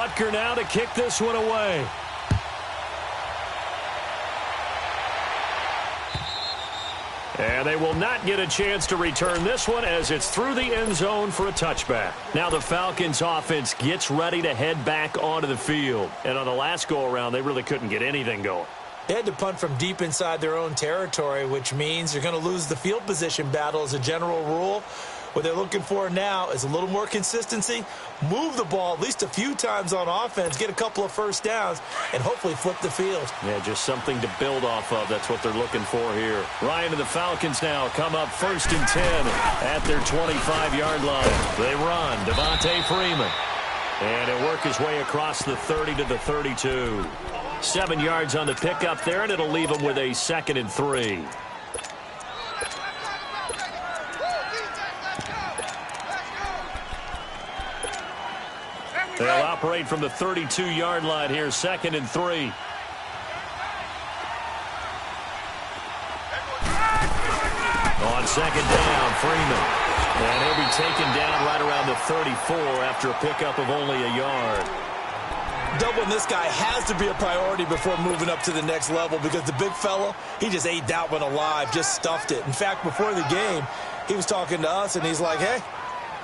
Butker now to kick this one away. And they will not get a chance to return this one as it's through the end zone for a touchback. Now the Falcons offense gets ready to head back onto the field. And on the last go-around, they really couldn't get anything going. They had to punt from deep inside their own territory, which means you're going to lose the field position battle as a general rule. What they're looking for now is a little more consistency, move the ball at least a few times on offense, get a couple of first downs, and hopefully flip the field. Yeah, just something to build off of. That's what they're looking for here. Ryan and the Falcons now come up 1st and 10 at their 25-yard line. They run. Devontae Freeman. And he'll work his way across the 30 to the 32. 7 yards on the pickup there, and it'll leave him with a 2nd and 3. They'll operate from the 32-yard line here, 2nd and 3. On 2nd down, Freeman. And he'll be taken down right around the 34 after a pickup of only a yard. Doubling this guy has to be a priority before moving up to the next level because the big fella, he just ate that one alive, just stuffed it. In fact, before the game, he was talking to us, and he's like, hey,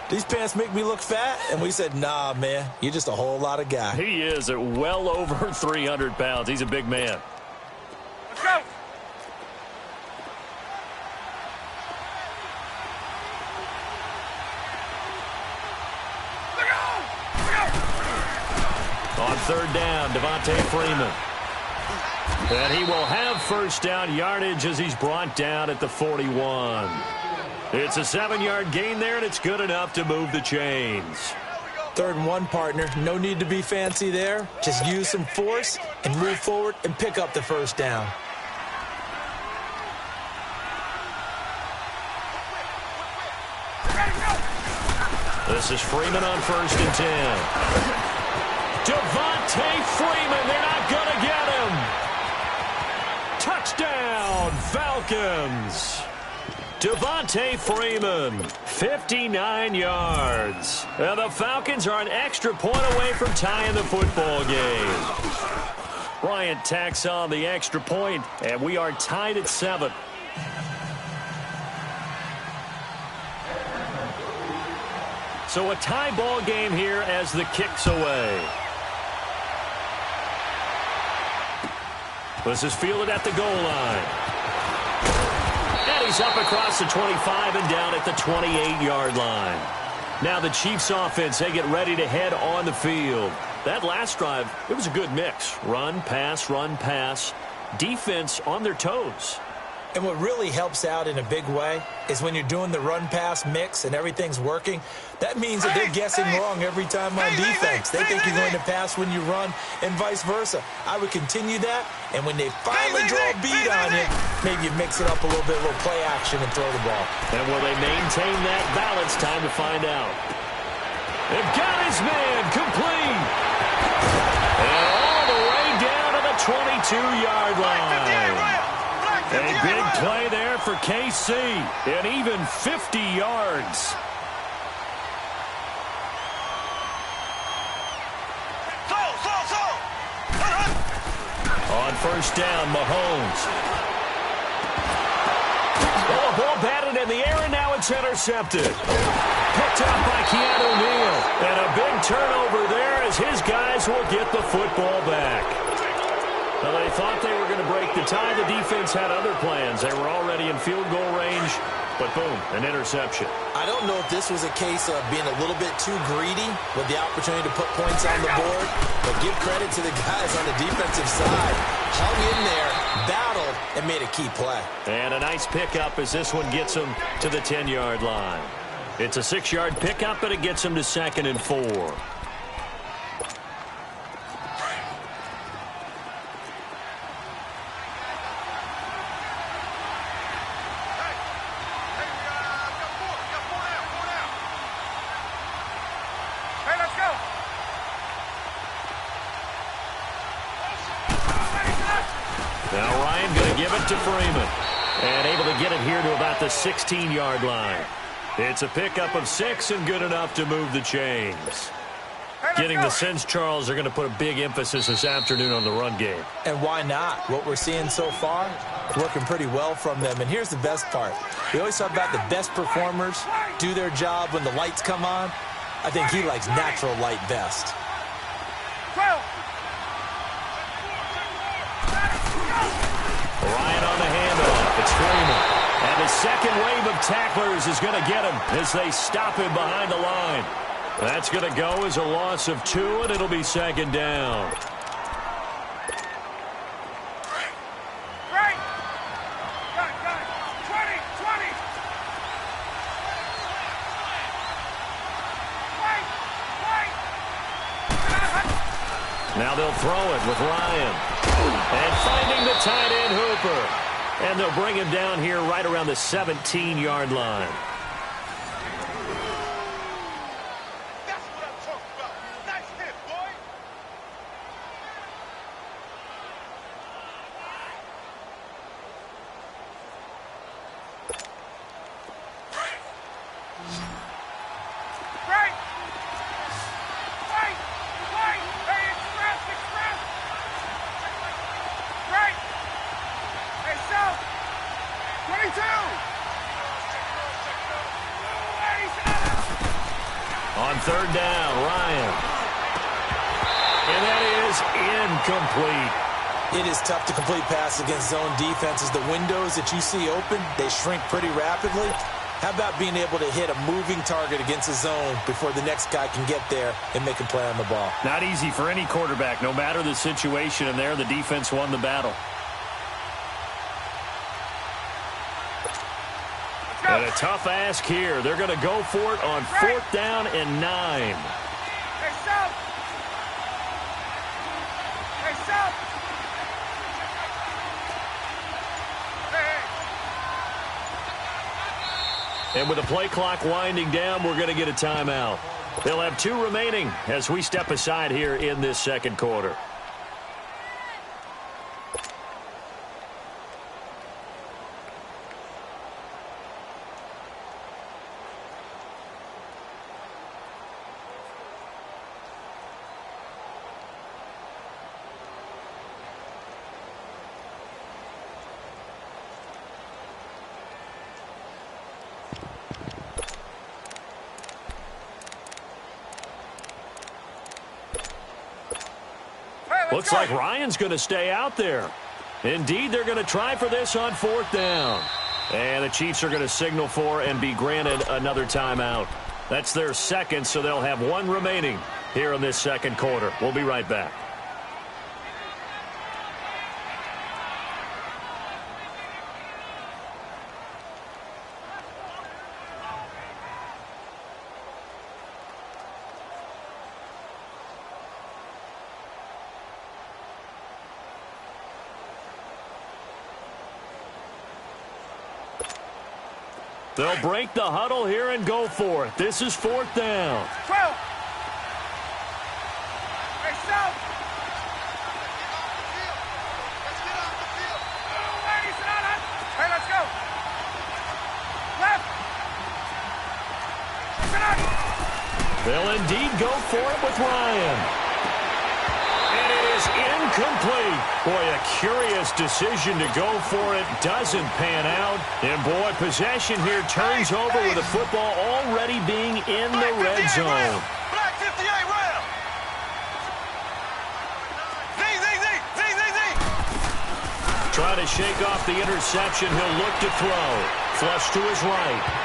these pants make me look fat? And we said, nah, man, you're just a whole lot of guy. He is at well over 300 pounds. He's a big man. Let's go. On 3rd down, Devontae Freeman. And he will have first down yardage as he's brought down at the 41. It's a 7-yard gain there, and it's good enough to move the chains. 3rd and 1, partner. No need to be fancy there. Just use some force and move forward and pick up the first down. This is Freeman on 1st and 10. Devontae Freeman, they're not going to get him. Touchdown, Falcons. Devontae Freeman, 59 yards. And the Falcons are an extra point away from tying the football game. Bryant tacks on the extra point, and we are tied at 7. So a tie ball game here as the kick's away. This is fielded at the goal line. And he's up across the 25 and down at the 28-yard line. Now the Chiefs offense, they get ready to head on the field. That last drive, it was a good mix. Run, pass, defense on their toes. And what really helps out in a big way is when you're doing the run-pass mix and everything's working, that means that they're guessing wrong every time on defense. They think you're going to pass when you run and vice versa. I would continue that, and when they finally draw a beat on you, maybe you mix it up a little bit, a little play action and throw the ball. And will they maintain that balance? Time to find out. They've got his man complete. And all the way down to the 22-yard line. A big play there for KC, and even 50 yards. On 1st down, Mahomes. Oh, a ball batted in the air, and now it's intercepted. Picked up by Keanu Neal. And a big turnover there as his guys will get the football back. Well, they thought they were going to break the tie. The defense had other plans. They were already in field goal range, but boom, an interception. I don't know if this was a case of being a little bit too greedy with the opportunity to put points on the board, but give credit to the guys on the defensive side. Hung in there, battled, and made a key play. And a nice pickup as this one gets them to the 10-yard line. It's a 6-yard pickup, but it gets them to 2nd and 4. Now Ryan going to give it to Freeman. And able to get it here to about the 16-yard line. It's a pickup of 6 and good enough to move the chains. Getting the sense, Charles, they're going to put a big emphasis this afternoon on the run game. And why not? What we're seeing so far, working pretty well from them. And here's the best part. We always talk about the best performers do their job when the lights come on. I think he likes natural light best. Ryan on the handoff. It's Freeman. And the second wave of tacklers is going to get him as they stop him behind the line. That's going to go as a loss of 2, and it'll be second down. Now they'll throw it with Ryan. And finding the tight end, Hooper. And they'll bring him down here right around the 17-yard line. On third down, Ryan. And that is incomplete. It is tough to complete passes against zone defenses. The windows that you see open, they shrink pretty rapidly. How about being able to hit a moving target against a zone before the next guy can get there and make a play on the ball? Not easy for any quarterback, no matter the situation, and there the defense won the battle. And a tough ask here. They're going to go for it on 4th down and 9. And with the play clock winding down, we're going to get a timeout. They'll have 2 remaining as we step aside here in this second quarter. Looks like Ryan's going to stay out there. Indeed, they're going to try for this on 4th down. And the Chiefs are going to signal for and be granted another timeout. That's their second, so they'll have 1 remaining here in this second quarter. We'll be right back. They'll break the huddle here and go for it. This is 4th down. They'll indeed go for it with Ryan. And it is incomplete. Boy, a curious decision to go for it. Doesn't pan out. And, boy, possession here turns over with the football already being in the red zone. Black 58 round. Trying to shake off the interception. He'll look to throw. Flush to his right.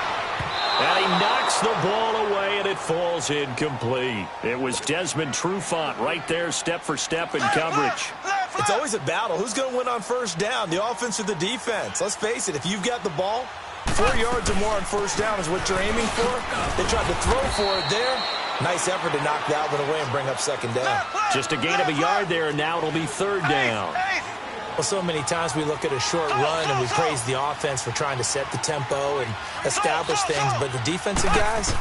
And he knocks the ball away, and it falls incomplete. It was Desmond Trufant right there, step for step in coverage. It's always a battle. Who's going to win on first down, the offense or the defense? Let's face it, if you've got the ball, 4 yards or more on first down is what you're aiming for. They tried to throw for it there. Nice effort to knock that one away and bring up second down. Just a gain of a yard there, and now it'll be 3rd down. Well, so many times we look at a short run and we praise the offense for trying to set the tempo and establish things, but the defensive guys,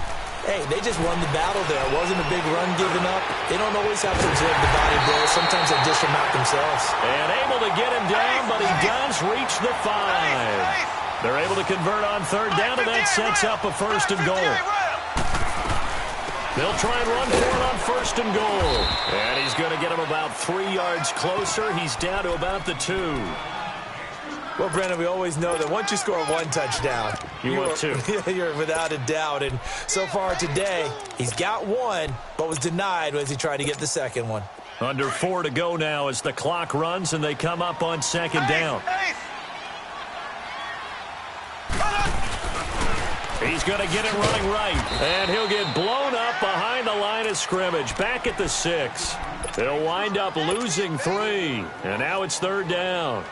hey, they just won the battle there. It wasn't a big run given up. They don't always have to absorb the body blows. Sometimes they dish them out themselves. And able to get him down, but he does reach the 5. They're able to convert on 3rd down, and that sets up a 1st and goal. They'll try and run for it on first and goal. And he's going to get him about 3 yards closer. He's down to about the 2. Well, Brennan, we always know that once you score one touchdown, you want 2. You're without a doubt. And so far today, he's got one, but was denied as he tried to get the second one. Under 4 to go now as the clock runs and they come up on second down. He's going to get it running right. And he'll get blown up behind the line of scrimmage. Back at the 6. They'll wind up losing 3. And now it's third down.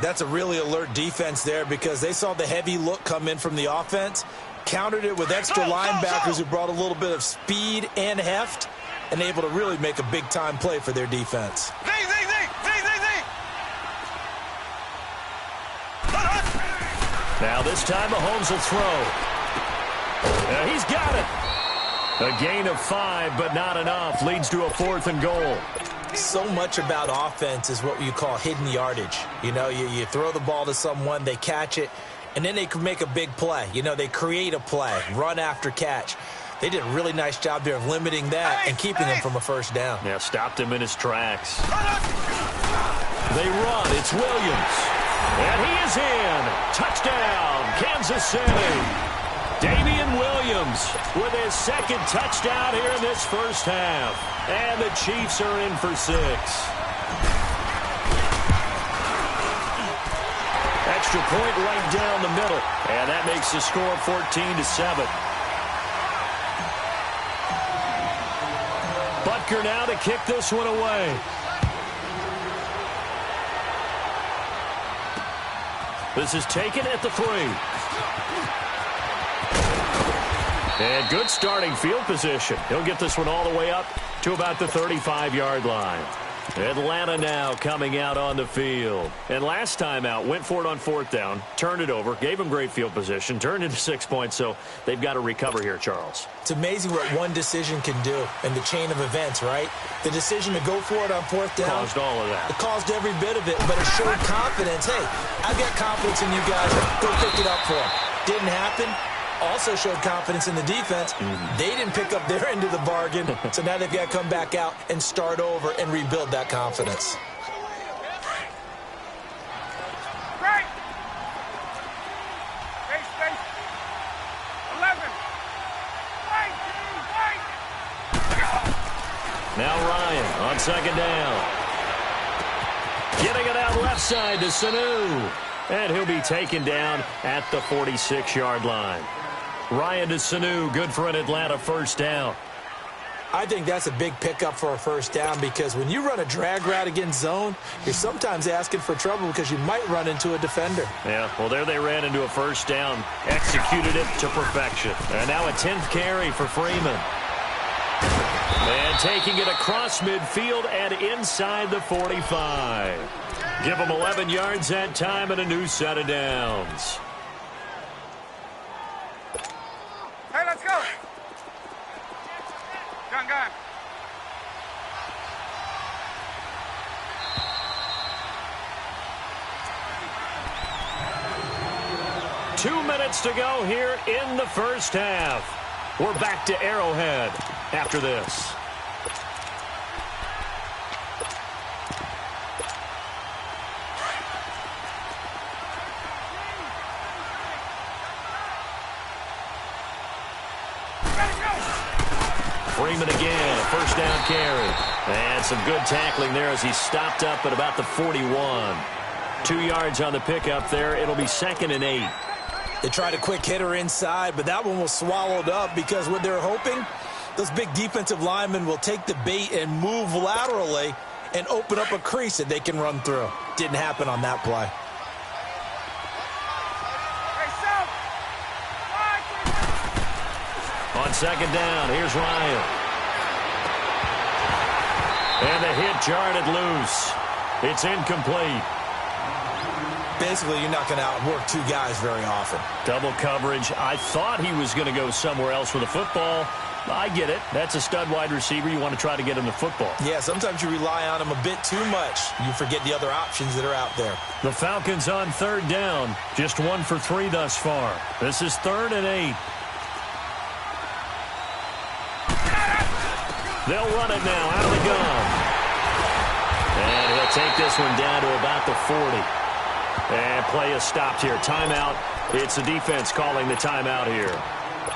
That's a really alert defense there because they saw the heavy look come in from the offense, countered it with extra linebackers who brought a little bit of speed and heft, and able to really make a big-time play for their defense. Now this time Mahomes will throw. He's got it. A gain of 5, but not enough. Leads to a 4th and goal. So much about offense is what you call hidden yardage. You know, you throw the ball to someone, they catch it, and then they can make a big play. You know, they create a play, run after catch. They did a really nice job there of limiting that and keeping him from a first down. Yeah, stopped him in his tracks. They run. It's Williams. And he is in. Touchdown, Kansas City. Damian Williams with his second touchdown here in this first half. And the Chiefs are in for 6. Extra point right down the middle. And that makes the score 14-7. Butker now to kick this one away. This is taken at the 3. And good starting field position. He'll get this one all the way up to about the 35-yard line. Atlanta now coming out on the field. And last time out, went for it on 4th down, turned it over, gave him great field position, turned into 6 points, so they've got to recover here, Charles. It's amazing what one decision can do in the chain of events, right? The decision to go for it on 4th down. Caused all of that. It caused every bit of it, but it showed confidence. Hey, I've got confidence in you guys. Go pick it up for them. Didn't happen. Also showed confidence in the defense. They didn't pick up their end of the bargain, so now they've got to come back out and start over and rebuild that confidence. Right. Space. 11. Right. Now Ryan on second down. Getting it out left side to Sanu. And he'll be taken down at the 46-yard line. Ryan to Sanu, good for an Atlanta first down. I think that's a big pickup for a first down because when you run a drag route against zone, you're sometimes asking for trouble because you might run into a defender. Yeah, well, there they ran into a first down, executed it to perfection. And now a 10th carry for Freeman. And taking it across midfield and inside the 45. Give them 11 yards that time and a new set of downs. Hey, let's go. Gun. 2 minutes to go here in the first half. We're back to Arrowhead after this. Freeman again, a first down carry. And some good tackling there as he stopped up at about the 41. 2 yards on the pickup there. It'll be 2nd and 8. They tried a quick hitter inside, but that one was swallowed up because what they're hoping, those big defensive linemen will take the bait and move laterally and open up a crease that they can run through. Didn't happen on that play. On second down, here's Ryan. And the hit jarred it loose. It's incomplete. Basically, you're not going to outwork 2 guys very often. Double coverage. I thought he was going to go somewhere else with the football. I get it. That's a stud wide receiver. You want to try to get him the football. Yeah, sometimes you rely on him a bit too much. You forget the other options that are out there. The Falcons on third down. Just 1 for 3 thus far. This is 3rd and 8. They'll run it now out of the gun. And he'll take this one down to about the 40. And play is stopped here. Timeout. It's the defense calling the timeout here,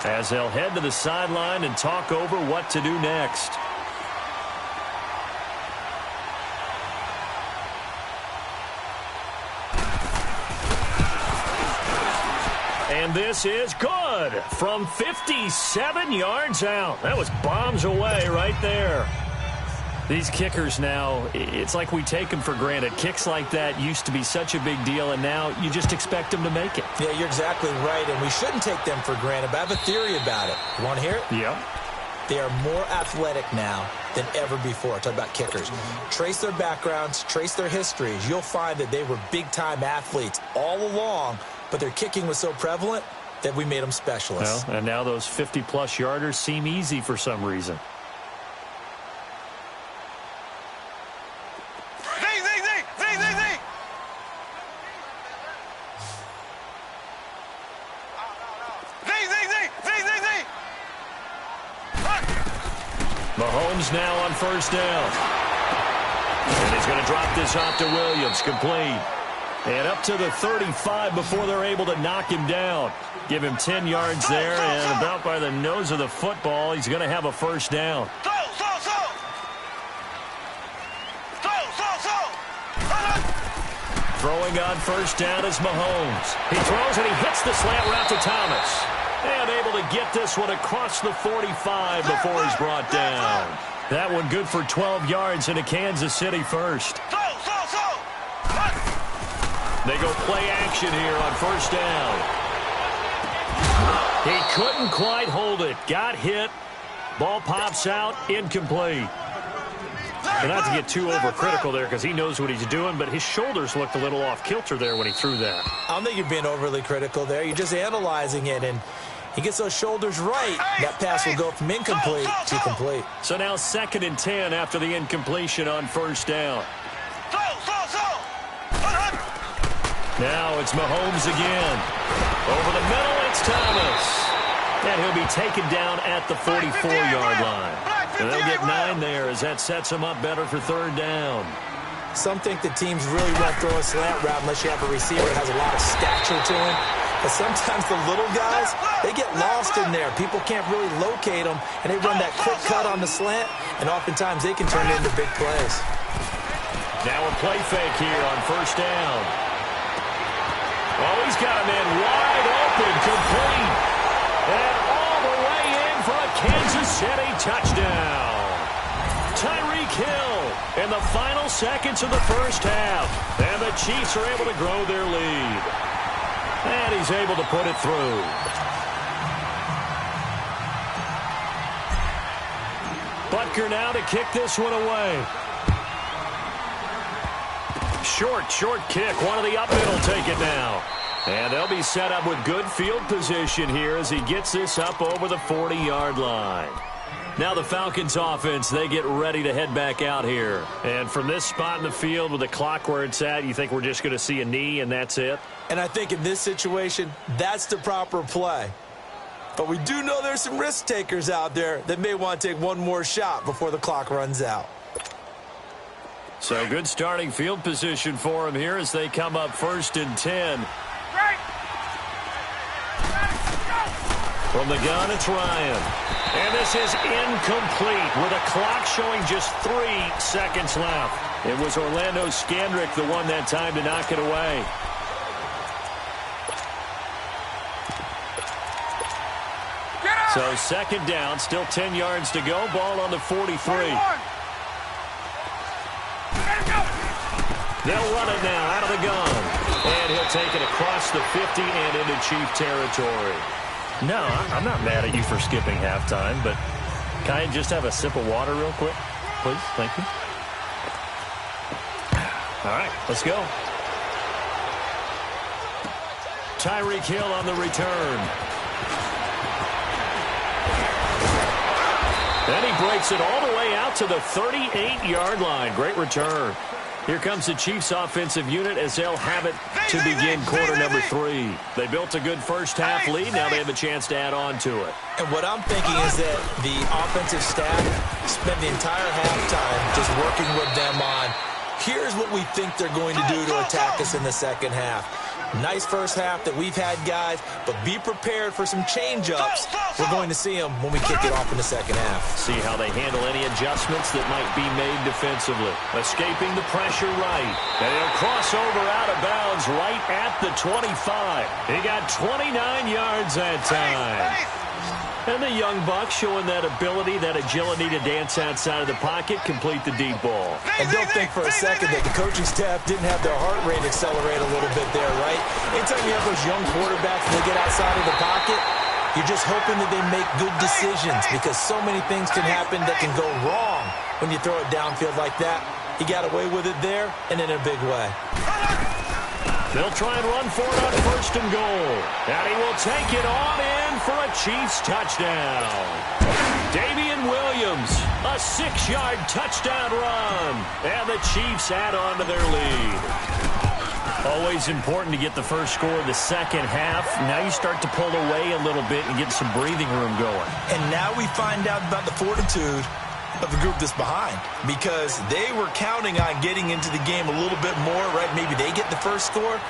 as they'll head to the sideline and talk over what to do next. And this is good from 57 yards out. That was bombs away right there. These kickers now, it's like we take them for granted. Kicks like that used to be such a big deal, and now you just expect them to make it. Yeah, you're exactly right, and we shouldn't take them for granted, but I have a theory about it. You want to hear it? Yeah. They are more athletic now than ever before. Talk about kickers. Trace their backgrounds, trace their histories. You'll find that they were big-time athletes all along, but their kicking was so prevalent that we made them specialists. Well, and now those 50-plus yarders seem easy for some reason. Mahomes now on first down. And he's going to drop this off to Williams. Complete. And up to the 35 before they're able to knock him down. Give him 10 yards there, and about by the nose of the football, he's going to have a first down. Throwing on first down is Mahomes. He throws and he hits the slant route to Thomas. And able to get this one across the 45 before he's brought down. That one good for 12 yards into Kansas City first. They go play action here on first down. He couldn't quite hold it. Got hit. Ball pops out. Incomplete. And not to get too overcritical there because he knows what he's doing, but his shoulders looked a little off kilter there when he threw that. I don't think you're being overly critical there. You're just analyzing it, and he gets those shoulders right. That pass will go from incomplete to complete. So now 2nd and 10 after the incompletion on first down. Now it's Mahomes again. Over the middle, it's Thomas. And he'll be taken down at the 44-yard line. And they'll get 9 there as that sets them up better for third down. Some think the teams really won't throw a slant route unless you have a receiver that has a lot of stature to him. But sometimes the little guys, they get lost in there. People can't really locate them, and they run that quick cut on the slant, and oftentimes they can turn it into big plays. Now a play fake here on first down. Oh, he's got a man wide open, complete. And all the way in for a Kansas City touchdown. Tyreek Hill in the final seconds of the first half. And the Chiefs are able to grow their lead. And he's able to put it through. Butker now to kick this one away. Short kick. One of the up middle take it now. And they'll be set up with good field position here as he gets this up over the 40-yard line. Now the Falcons offense, they get ready to head back out here. And from this spot in the field with the clock where it's at, you think we're just going to see a knee and that's it? And I think in this situation, that's the proper play. But we do know there's some risk takers out there that may want to take one more shot before the clock runs out. So good starting field position for him here as they come up 1st and 10. From the gun, it's Ryan. And this is incomplete with a clock showing just 3 seconds left. It was Orlando Scandrick the one that time to knock it away. So 2nd down, still 10 yards to go. Ball on the 43. They'll run it now out of the gun. And he'll take it across the 50 and into Chief territory. No, I'm not mad at you for skipping halftime, but can I just have a sip of water real quick? Please, thank you. All right, let's go. Tyreek Hill on the return. And he breaks it all the way out to the 38-yard line. Great return. Here comes the Chiefs offensive unit as they'll have it to begin quarter number 3. They built a good first-half lead. Now they have a chance to add on to it. And what I'm thinking is that the offensive staff spent the entire halftime just working with them on, here's what we think they're going to do to attack us in the second half. Nice first half that we've had, guys, but be prepared for some change-ups. We're going to see them when we kick it off in the second half. See how they handle any adjustments that might be made defensively. Escaping the pressure right. And he'll cross over out of bounds right at the 25. He got 29 yards that time. And the young buck showing that ability, that agility to dance outside of the pocket, complete the deep ball. And don't think for a second that the coaching staff didn't have their heart rate accelerate a little bit there, right? Anytime you have those young quarterbacks and they get outside of the pocket, you're just hoping that they make good decisions because so many things can happen that can go wrong when you throw it downfield like that. He got away with it there and in a big way. They'll try and run for it on first and goal. And he will take it on in for a Chiefs touchdown. Damian Williams, a 6-yard touchdown run. And the Chiefs add on to their lead. Always important to get the first score of the second half. Now you start to pull away a little bit and get some breathing room going. And now we find out about the fortitude of the group that's behind because they were counting on getting into the game a little bit more, right? Maybe they get the first score.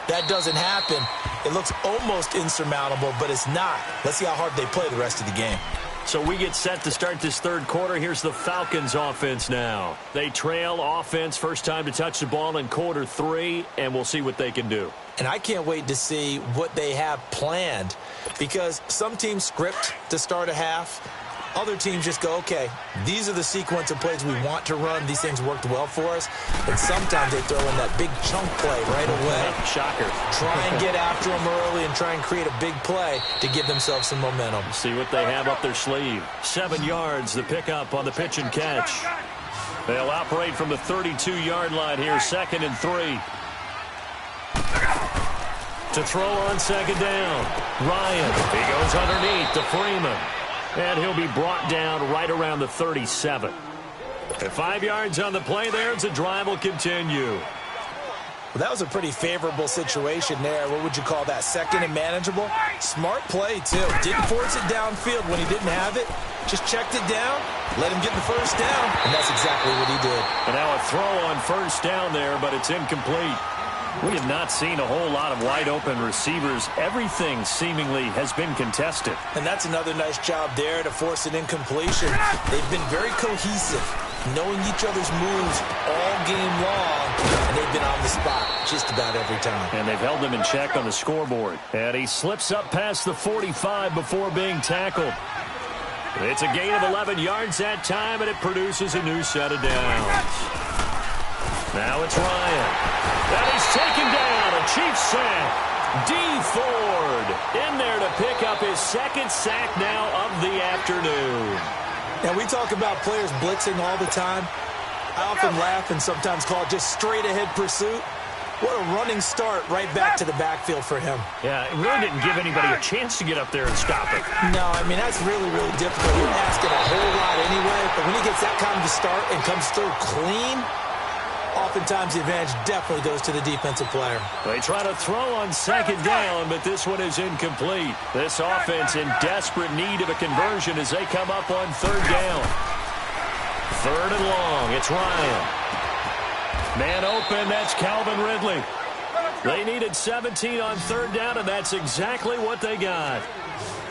That doesn't happen. It looks almost insurmountable, but it's not. Let's see how hard they play the rest of the game. So we get set to start this third quarter. Here's the Falcons offense now. They trail offense, first time to touch the ball in quarter 3, and we'll see what they can do. And I can't wait to see what they have planned because some teams script to start a half. Other teams just go, okay, these are the sequence of plays we want to run. These things worked well for us. And sometimes they throw in that big chunk play right away. Shocker. Try and get after them early and try and create a big play to give themselves some momentum. See what they have up their sleeve. 7 yards, the pickup on the pitch and catch. They'll operate from the 32-yard line here, 2nd and 3. To throw on second down. Ryan, he goes underneath to Freeman. And he'll be brought down right around the 37. At 5 yards on the play there, the drive will continue. Well, that was a pretty favorable situation there. What would you call that? Second and manageable? Smart play, too. Didn't force it downfield when he didn't have it. Just checked it down, let him get the first down, and that's exactly what he did. And now a throw on first down there, but it's incomplete. We have not seen a whole lot of wide-open receivers. Everything seemingly has been contested. And that's another nice job there to force an incompletion. They've been very cohesive, knowing each other's moves all game long, and they've been on the spot just about every time. And they've held them in check on the scoreboard. And he slips up past the 45 before being tackled. It's a gain of 11 yards that time, and it produces a new set of downs. Now it's Ryan. And he's taken down. A Chiefs sack. D. Ford in there to pick up his 2nd sack now of the afternoon. Now, we talk about players blitzing all the time. I often laugh and sometimes call it just straight-ahead pursuit. What a running start right back to the backfield for him. Yeah, it really didn't give anybody a chance to get up there and stop it. No, I mean, that's really, really difficult. You're asking a whole lot anyway, but when he gets that kind of a start and comes through clean, oftentimes the advantage definitely goes to the defensive player. They try to throw on second down, but this one is incomplete. This offense in desperate need of a conversion as they come up on 3rd down. 3rd and long. It's Ryan. Man open, that's Calvin Ridley. They needed 17 on 3rd down, and that's exactly what they got.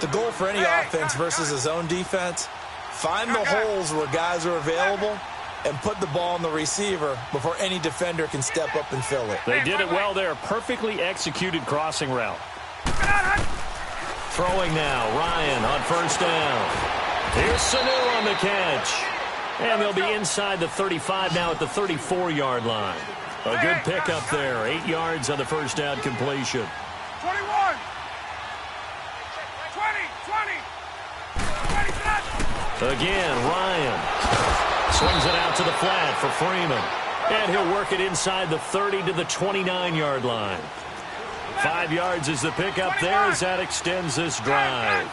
The goal for any offense versus a zone defense, find the holes where guys are available and put the ball on the receiver before any defender can step up and fill it. They did it well there. Perfectly executed crossing route. Throwing now. Ryan on 1st down. Here's Sanu on the catch. And they'll be inside the 35 now at the 34-yard line. A good pickup there. 8 yards on the 1st down completion. 21. 20. Again, Ryan. Swings it out to the flat for Freeman. And he'll work it inside the 30 to the 29-yard line. 5 yards is the pickup there as that extends this drive.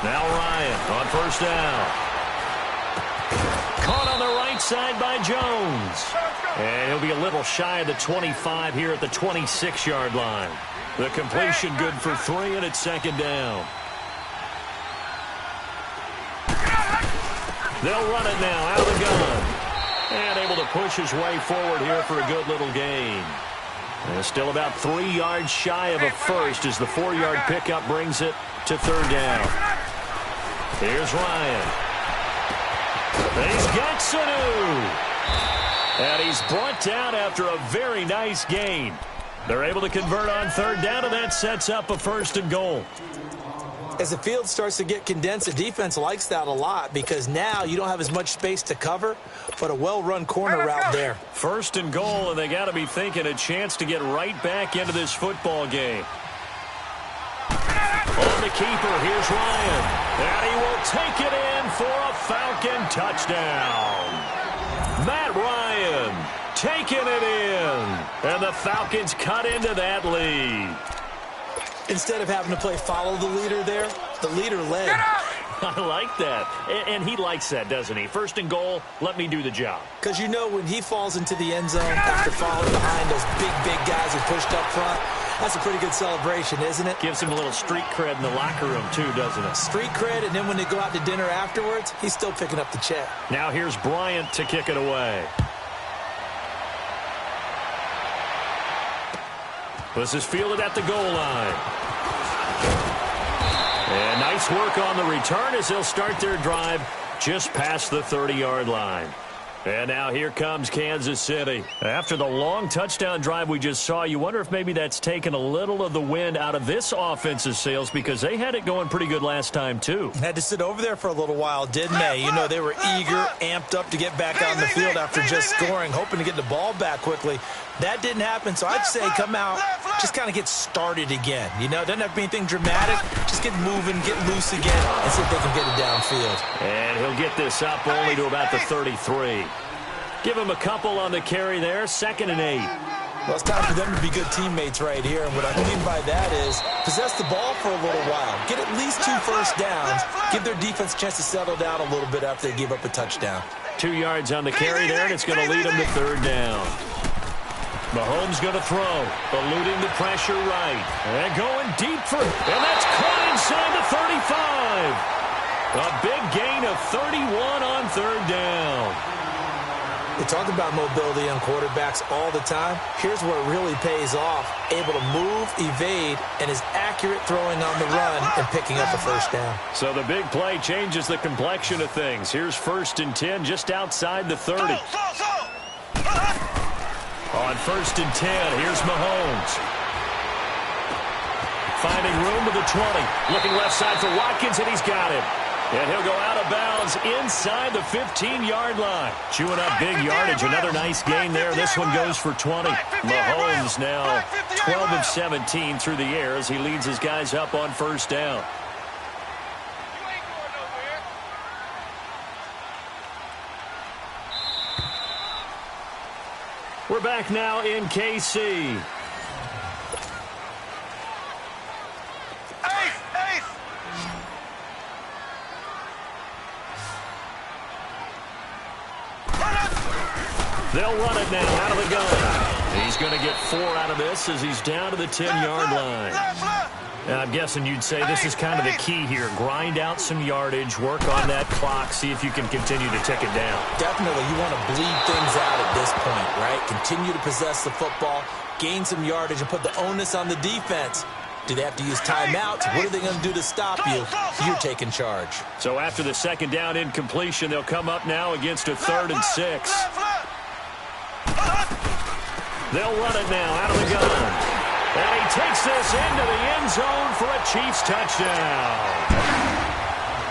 Now Ryan on 1st down. side by Jones. And he'll be a little shy of the 25 here at the 26-yard line. The completion good for 3, and it's second down. They'll run it now out of the gun. And able to push his way forward here for a good little gain. And still about 3 yards shy of a first as the 4-yard pickup brings it to third down. Here's Ryan. He's got Sanu. And he's brought down after a very nice gain. They're able to convert on third down, and that sets up a first and goal. As the field starts to get condensed, the defense likes that a lot because now you don't have as much space to cover, but a well-run corner route there. First and goal, and they got to be thinking a chance to get right back into this football game. On the keeper, here's Ryan. And he will take it in for a Falcon touchdown. Matt Ryan taking it in. And the Falcons cut into that lead. Instead of having to play follow the leader there, the leader led. I like that. And he likes that, doesn't he? First and goal, let me do the job. Because you know when he falls into the end zone after falling behind those big guys who pushed up front, that's a pretty good celebration, isn't it? Gives him a little street cred in the locker room, too, doesn't it? Street cred, and then when they go out to dinner afterwards, he's still picking up the check. Now here's Bryant to kick it away. This is fielded at the goal line. And nice work on the return as they'll start their drive just past the 30-yard line. And now here comes Kansas City. After the long touchdown drive we just saw, you wonder if maybe that's taken a little of the wind out of this offense's sails because they had it going pretty good last time, too. Had to sit over there for a little while, didn't they? You know, they were eager, amped up to get back on the field after just scoring, hoping to get the ball back quickly. That didn't happen, so I'd say come out, just kind of get started again. You know, it doesn't have to be anything dramatic. Just get moving, get loose again, and see if they can get it downfield. And he'll get this up only to about the 33. Give him a couple on the carry there, 2nd and 8. Well, it's time for them to be good teammates right here, and what I mean by that is possess the ball for a little while. Get at least 2 first downs. Give their defense a chance to settle down a little bit after they give up a touchdown. 2 yards on the carry there, and it's going to lead them to third down. Mahomes going to throw, eluding the pressure right. And going deep for it. And that's caught inside the 35. A big gain of 31 on third down. They talk about mobility on quarterbacks all the time. Here's where it really pays off. Able to move, evade, and is accurate throwing on the run and picking up a first down. So the big play changes the complexion of things. Here's 1st and 10 just outside the 30. On 1st and 10, here's Mahomes. Finding room to the 20. Looking left side for Watkins, and he's got it. And he'll go out of bounds inside the 15-yard line. Chewing up big yardage. Another nice gain there. This one goes for 20. Mahomes now 12 of 17 through the air as he leads his guys up on first down. We're back now in KC. They'll run it now out of the gun. He's going to get 4 out of this as he's down to the 10-yard line. And I'm guessing you'd say this is kind of the key here. Grind out some yardage, work on that clock, see if you can continue to tick it down. Definitely. You want to bleed things out at this point, right? Continue to possess the football, gain some yardage, and put the onus on the defense. Do they have to use timeouts? What are they going to do to stop you? You're taking charge. So after the 2nd down incompletion, they'll come up now against a 3rd and 6. They'll run it now out of the gun. And he takes this into the end zone for a Chiefs touchdown.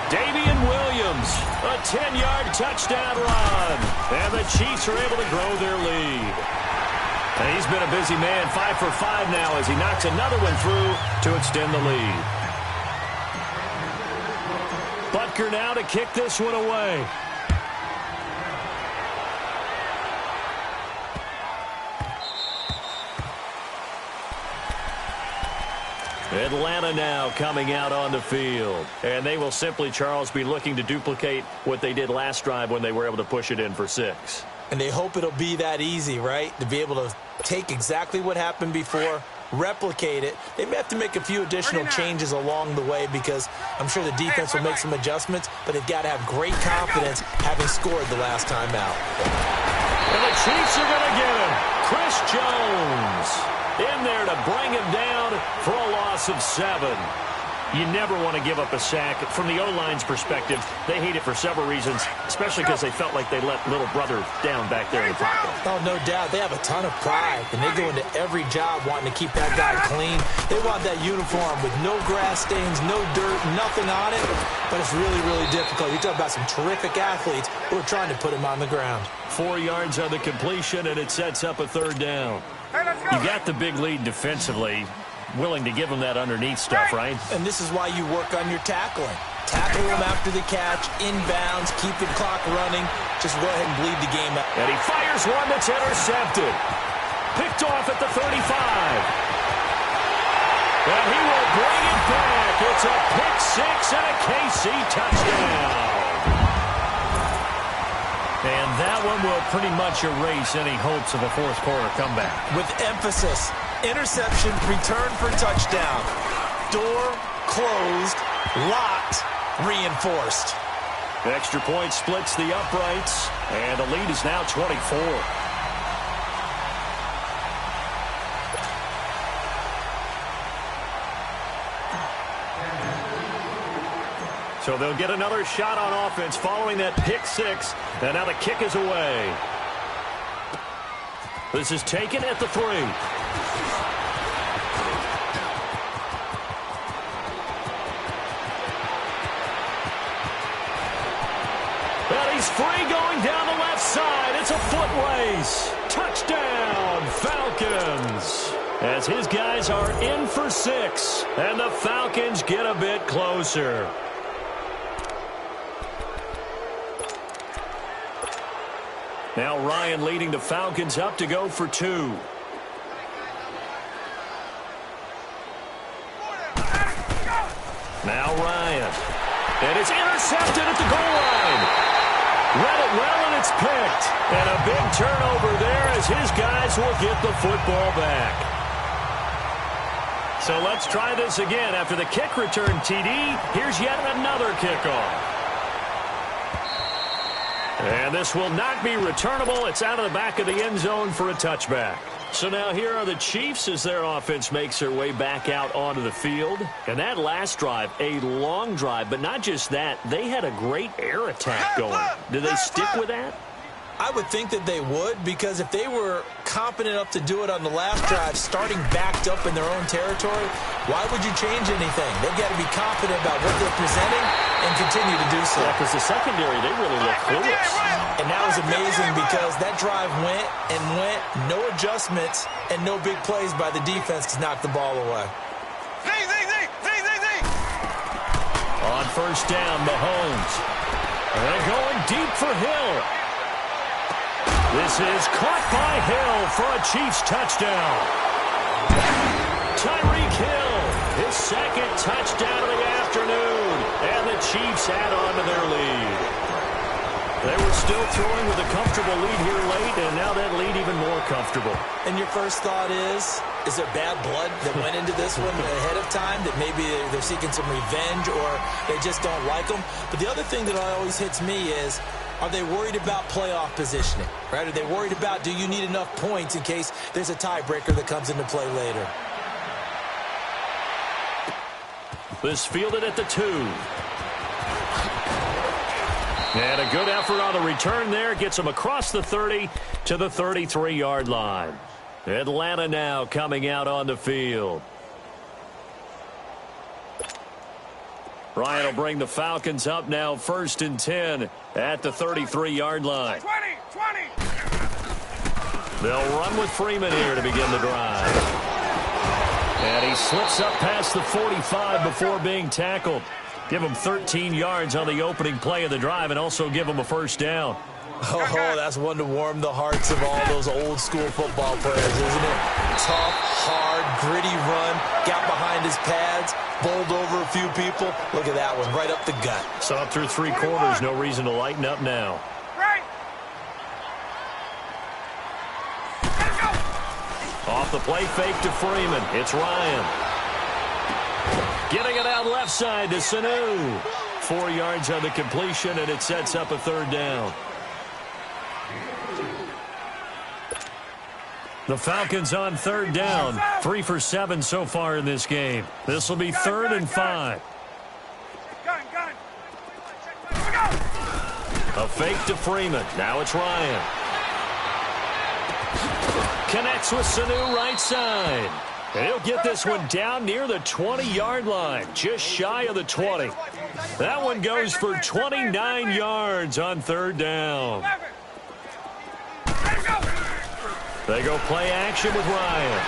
Damian Williams, a 10-yard touchdown run. And the Chiefs are able to grow their lead. And he's been a busy man, 5 for 5 now as he knocks another one through to extend the lead. Butker now to kick this one away. Atlanta now coming out on the field. And they will simply, Charles, be looking to duplicate what they did last drive when they were able to push it in for 6. And they hope it'll be that easy, right? To be able to take exactly what happened before, replicate it. They may have to make a few additional changes along the way because I'm sure the defense will make some adjustments, but they've got to have great confidence having scored the last time out. And the Chiefs are going to get him. Chris Jones in there to bring him down for a loss of 7. You never want to give up a sack. From the O-line's perspective, they hate it for several reasons, especially because they felt like they let little brother down back there in the pocket. Oh, no doubt. They have a ton of pride, and they go into every job wanting to keep that guy clean. They want that uniform with no grass stains, no dirt, nothing on it, but it's really, really difficult. You're talking about some terrific athletes who are trying to put him on the ground. 4 yards on the completion, and it sets up a 3rd down. You got the big lead defensively. Willing to give them that underneath stuff, right? And this is why you work on your tackling. Tackle them after the catch, inbounds, keep the clock running. Just go ahead and bleed the game out. And he fires one that's intercepted. Picked off at the 35. And he will bring it back. It's a pick 6 and a KC touchdown. And that one will pretty much erase any hopes of a fourth-quarter comeback. With emphasis. Interception, return for touchdown. Door closed, locked, reinforced. Extra point splits the uprights, and the lead is now 24. So they'll get another shot on offense following that pick 6, and now the kick is away. This is taken at the 3. And he's free going down the left side. It's a foot race. Touchdown, Falcons. As his guys are in for 6, and the Falcons get a bit closer. Now Ryan leading the Falcons up to go for 2. Now Ryan. And it's intercepted at the goal line. Read it well, and it's picked. And a big turnover there as his guys will get the football back. So let's try this again. After the kick return TD, here's yet another kickoff. And this will not be returnable. It's out of the back of the end zone for a touchback. So now here are the Chiefs as their offense makes their way back out onto the field. And that last drive, a long drive, but not just that. They had a great air attack going. Do they stick with that? I would think that they would, because if they were confident enough to do it on the last drive, starting backed up in their own territory, why would you change anything? They've got to be confident about what they're presenting and continue to do so. Yeah, because the secondary, they really look clueless. And that was amazing because that drive went and went, no adjustments, and no big plays by the defense to knock the ball away. On first down, Mahomes. And going deep for Hill. This is caught by Hill for a Chiefs touchdown. Tyreek Hill, his 2nd touchdown of the afternoon. And the Chiefs add on to their lead. They were still throwing with a comfortable lead here late, and now that lead even more comfortable. And your first thought is there bad blood that went into this one ahead of time, that maybe they're seeking some revenge or they just don't like them? But the other thing that always hits me is, are they worried about playoff positioning? Right? Are they worried about, do you need enough points in case there's a tiebreaker that comes into play later? This fielded at the 2. And a good effort on the return there. Gets him across the 30 to the 33-yard line. Atlanta now coming out on the field. Ryan will bring the Falcons up now 1st and 10 at the 33-yard line. 20. They'll run with Freeman here to begin the drive. And he slips up past the 45 before being tackled. Give him 13 yards on the opening play of the drive and also give him a first down. Oh, that's one to warm the hearts of all those old school football players, isn't it? Tough, hard, gritty run, got behind his pads, bowled over a few people. Look at that one, right up the gut. Saw it through three quarters, no reason to lighten up now. Off the play fake to Freeman. It's Ryan. Getting it out left side to Sanu. 4 yards on the completion, and it sets up a third down. The Falcons on third down. 3 for 7 so far in this game. This will be 3rd and 5. A fake to Freeman. Now it's Ryan. Connects with Sanu right side. And he'll get this one down near the 20-yard line, just shy of the 20. That one goes for 29 yards on third down. They go play action with Ryan.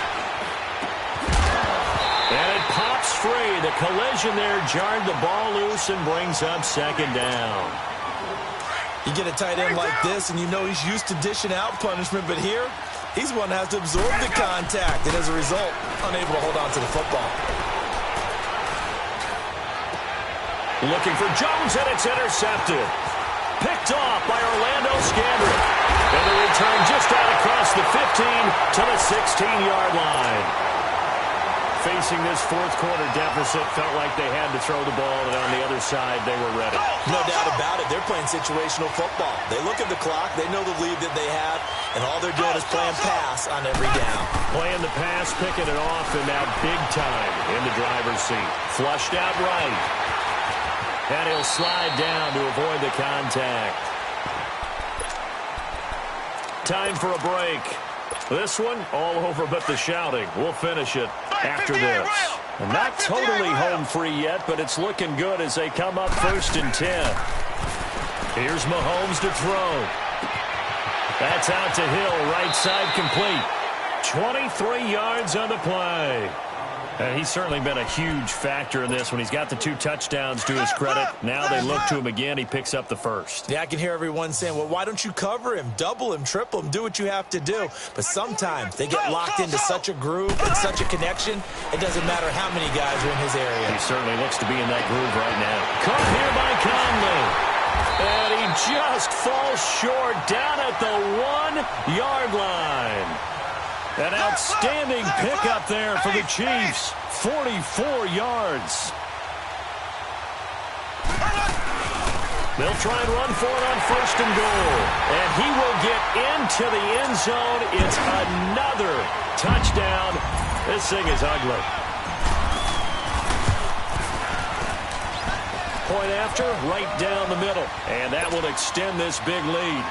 And it pops free. The collision there jarred the ball loose and brings up second down. You get a tight end like this, and you know he's used to dishing out punishment, but here, he's one that has to absorb the contact, and as a result, unable to hold on to the football. Looking for Jones, and it's intercepted. Picked off by Orlando Scandrick. And the return just out across the 15 to the 16-yard line. Facing this fourth quarter deficit, felt like they had to throw the ball, and on the other side, they were ready. No doubt about it. They're playing situational football. They look at the clock. They know the lead that they have, and all they're doing is playing pass on every down. Playing the pass, picking it off, and now big time in the driver's seat. Flushed out right. And he'll slide down to avoid the contact. Time for a break. This one, all over but the shouting. We'll finish it after this. Not totally home free yet, but it's looking good as they come up 1st and 10. Here's Mahomes to throw. That's out to Hill, right side complete. 23 yards on the play. And he's certainly been a huge factor in this when he's got the 2 touchdowns to his credit. Now they look to him again. He picks up the first. Yeah, I can hear everyone saying, well, why don't you cover him, double him, triple him, do what you have to do. But sometimes they get locked into such a groove and such a connection, it doesn't matter how many guys are in his area. He certainly looks to be in that groove right now. Caught here by Conley. And he just falls short down at the 1-yard line. An outstanding pickup there for the Chiefs. 44 yards. They'll try and run for it on 1st and goal. And he will get into the end zone. It's another touchdown. This thing is ugly. Point after, right down the middle. And that will extend this big lead.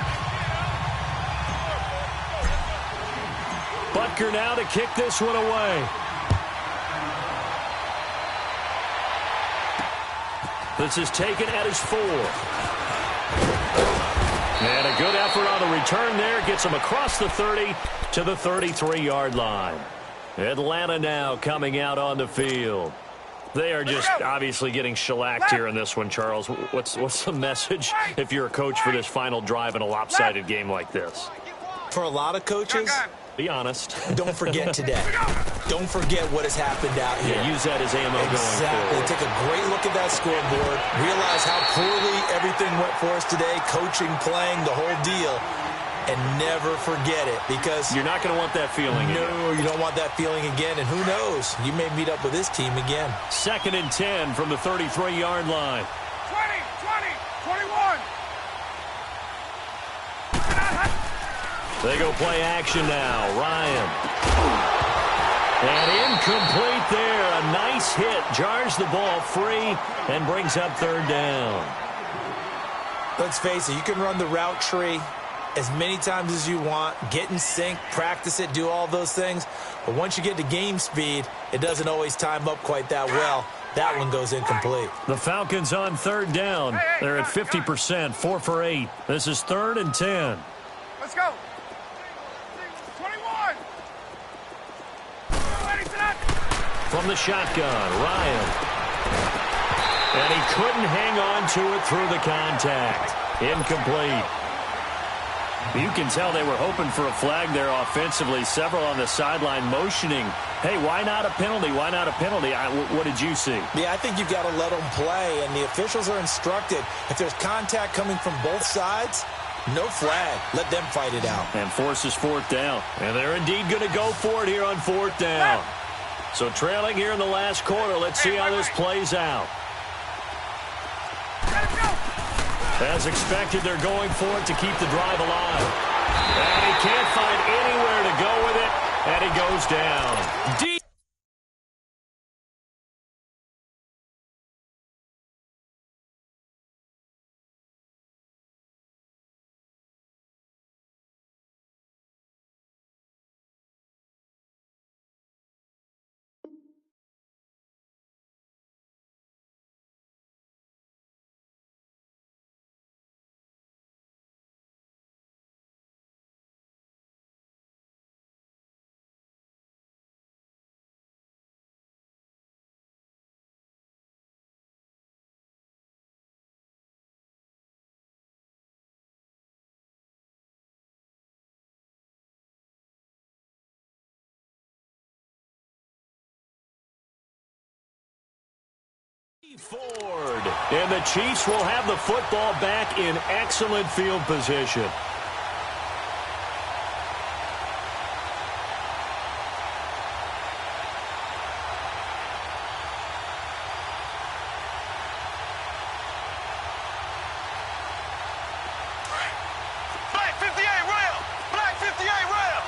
Butker now to kick this one away. This is taken at his 4. And a good effort on the return there. Gets him across the 30 to the 33-yard line. Atlanta now coming out on the field. They are just obviously getting shellacked here in this one, Charles. What's the message if you're a coach for this final drive in a lopsided game like this? For a lot of coaches, be honest. Don't forget today. Don't forget what has happened out here. Yeah, use that as ammo going forward. Take a great look at that scoreboard. Realize how poorly everything went for us today. Coaching, playing, the whole deal. And never forget it, because you're not going to want that feeling again. No, you don't want that feeling again. And who knows? You may meet up with this team again. 2nd and 10 from the 33-yard line. 20, 21. They go play action now. Ryan. And incomplete there. A nice hit. Jars the ball free and brings up 3rd down. Let's face it, you can run the route tree as many times as you want, get in sync, practice it, do all those things. But once you get to game speed, it doesn't always time up quite that well. That one goes incomplete. The Falcons on 3rd down. They're at 50%, 4 for 8. This is 3rd and 10. Let's go. 21. From the shotgun, Ryan. And he couldn't hang on to it through the contact. Incomplete. You can tell they were hoping for a flag there offensively. Several on the sideline motioning, hey, why not a penalty? Why not a penalty? What did you see? Yeah, I think you've got to let them play, and the officials are instructed. If there's contact coming from both sides, no flag. Let them fight it out. And forces fourth down. And they're indeed going to go for it here on fourth down. So trailing here in the last quarter. Let's see how this plays out. As expected, they're going for it to keep the drive alive. And he can't find anywhere to go with it, and he goes down. Deep. Ford. And the Chiefs will have the football back in excellent field position. Black 58 rail! Black 58 rail!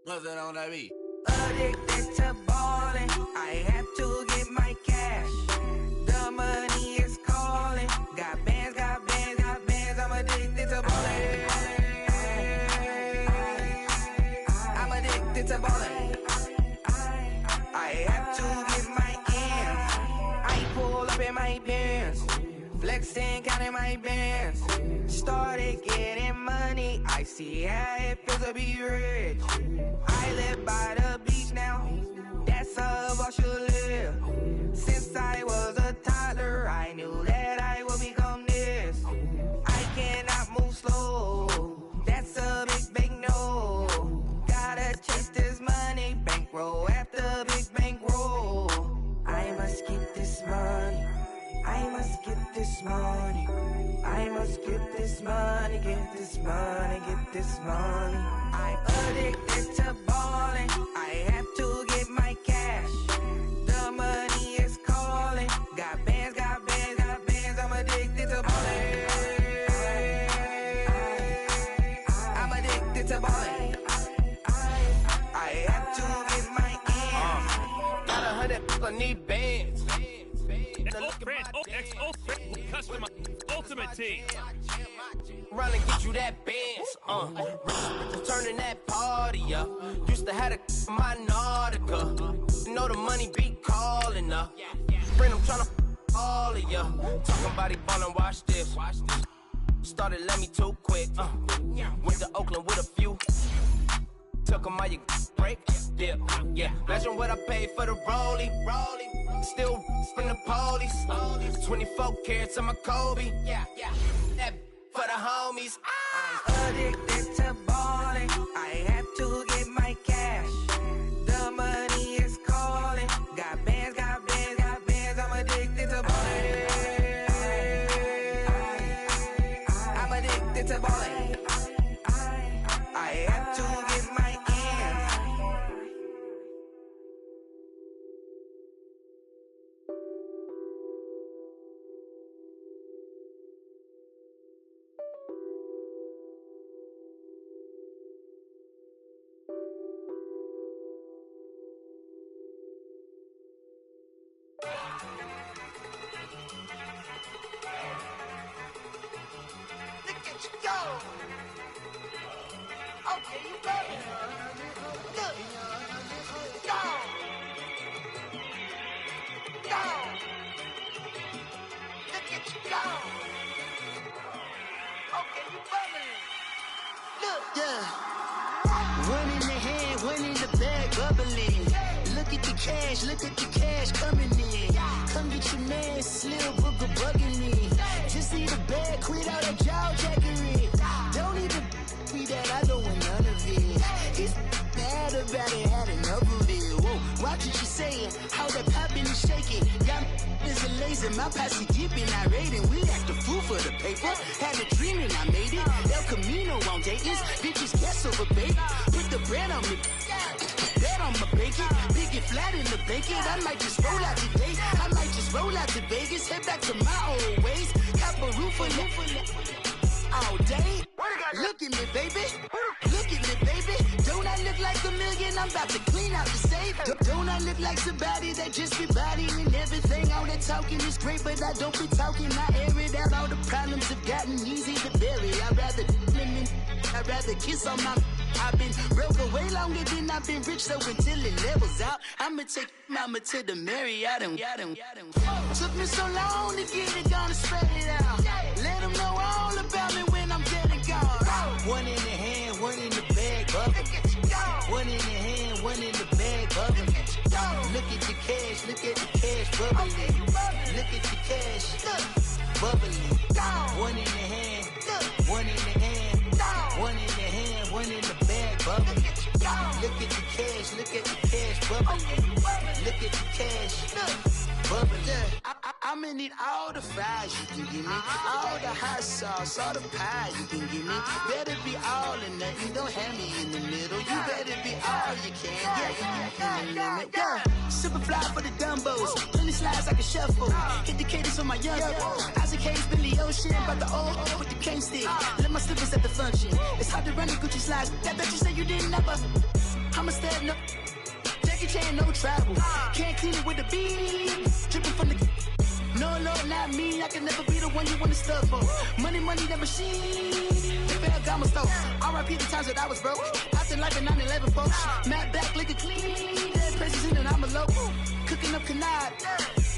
What's that on that beat? Addicted to ballin', I have to get my cash. The money is calling. Got bands, got bands, got bands. I'm addicted to ballin'. I'm addicted to ballin'. I have to get my ends. I pull up in my Benz, flexing, counting my bands. Started getting money. I see how it feels to be rich. I live by the beach now, that's how I should live. Since I was a toddler, I knew that I would become this. I cannot move slow, that's a big, big no. Gotta chase this money, bankroll after big bankroll. I must get this money, I must get this money. I must get this money, get this money, get this money. I'm addicted to ballin', I have to get my cash. The money is calling. Got bands, got bands, got bands. I'm addicted to ballin'. I'm addicted to ballin'. I have to get my ends. Got 100, I need bands. Ultimate Team. Run and get you that bands. Turning that party up. Used to have a my Nautica. You know the money be calling up. Friend, I'm tryna all of ya. Talking about it, ballin', watch this. Started let me too quick. Went to Oakland with a few. Took 'em all you break. Dip. Yeah. Imagine what I paid for the rollie. Still from the police. 24 carats on my Kobe. Yeah. That for the homies. I'm addicted to ballin'. I have to get my cash. The money is calling. Got bands, got bands, got bands. I'm addicted to ballin'. I'm addicted to ballin'. I have to get my ends. Yeah. One in the hand, one in the bag, bubbling. Look at the cash coming in. Come get your man, Slim Booger bugging me. Just need a bag, quit all that jaw jackery. Don't even me that, I don't want none of it. He's mad about it, had enough of it. Whoa, watch what you saying, how that poppin' and shaking. Got is a laser, my posse dipping, I raiding. We act a fool for the paper. Had a dream and I made it. El Camino on Dayton's, bitches guess over bait. Put the bread on me, bet on my bacon. Big it flat in the bacon. I might just roll out today. I might just roll out to Vegas. Head back to my old ways. Cop a roof for all day. Look at me, baby. Look at me, baby. Don't I look like a million? I'm about to clean out the safe. Don't I look like somebody that just be bodying everything? All that talking is great, but I don't be talking. I air it out. All the problems have gotten easy to bury. I'd rather kiss on my. I've been broke away longer than I've been rich, so until it levels out, I'ma take mama to the Marriott and took me so long to get it gone and spread it out. Let them know all about me when I'm dead and gone. One in the hand, one in the bag, bubbling. One in the hand, one in the bag, bubbling. Look at the cash, bubbling. Look at the cash, bubbling. One in the hand, one in the hand, one in the hand, one in the bag, bubbling. Look at the cash, bubbling. Look at the cash, bubbling. I'ma need all the fries you can give me, all the hot sauce, all the pie you can give me. Better be all or nothing, don't have me in the middle. You better be all you can, yeah. Super fly for the dumbos, plenty slides like a shuffle. Hit the cadence on my young Isaac Hayes, Billy Ocean, about the old with the cane stick. Let my slippers at the function. It's hard to run the Gucci slides. That bet you say you didn't never. I'ma stand no. Jackie Chan, no travel. Can't clean it with a beat. Dripping from the. No, not me. I can never be the one you want to stuff for. Money, that machine. The Ferragamo store. R.I.P. the times that I was broke. After like a 9/11 folks. Matt back, liquor clean. Dead president and I'm a local. Cooking up canard.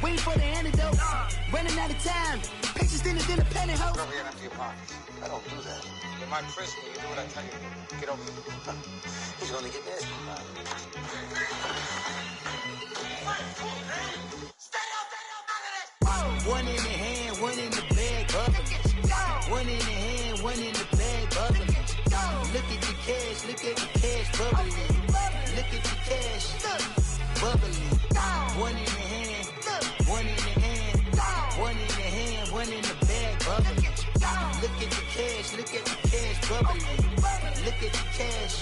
Waiting for the antidote. Running out of time. Pictures dinner, pantyhose. Never get empty your pockets. I don't do that. You're my prisoner. You do what I tell you. Get over it. He's gonna get this. One in the hand, one in the bag, bubbling. One in the hand, one in the bag, bubbling. Look at the cash, bubbling. Look at the cash, bubbling. One in the hand, one in the hand, one in the hand, one in the bag, bubbling. Look at the cash, bubbling. Look at the cash,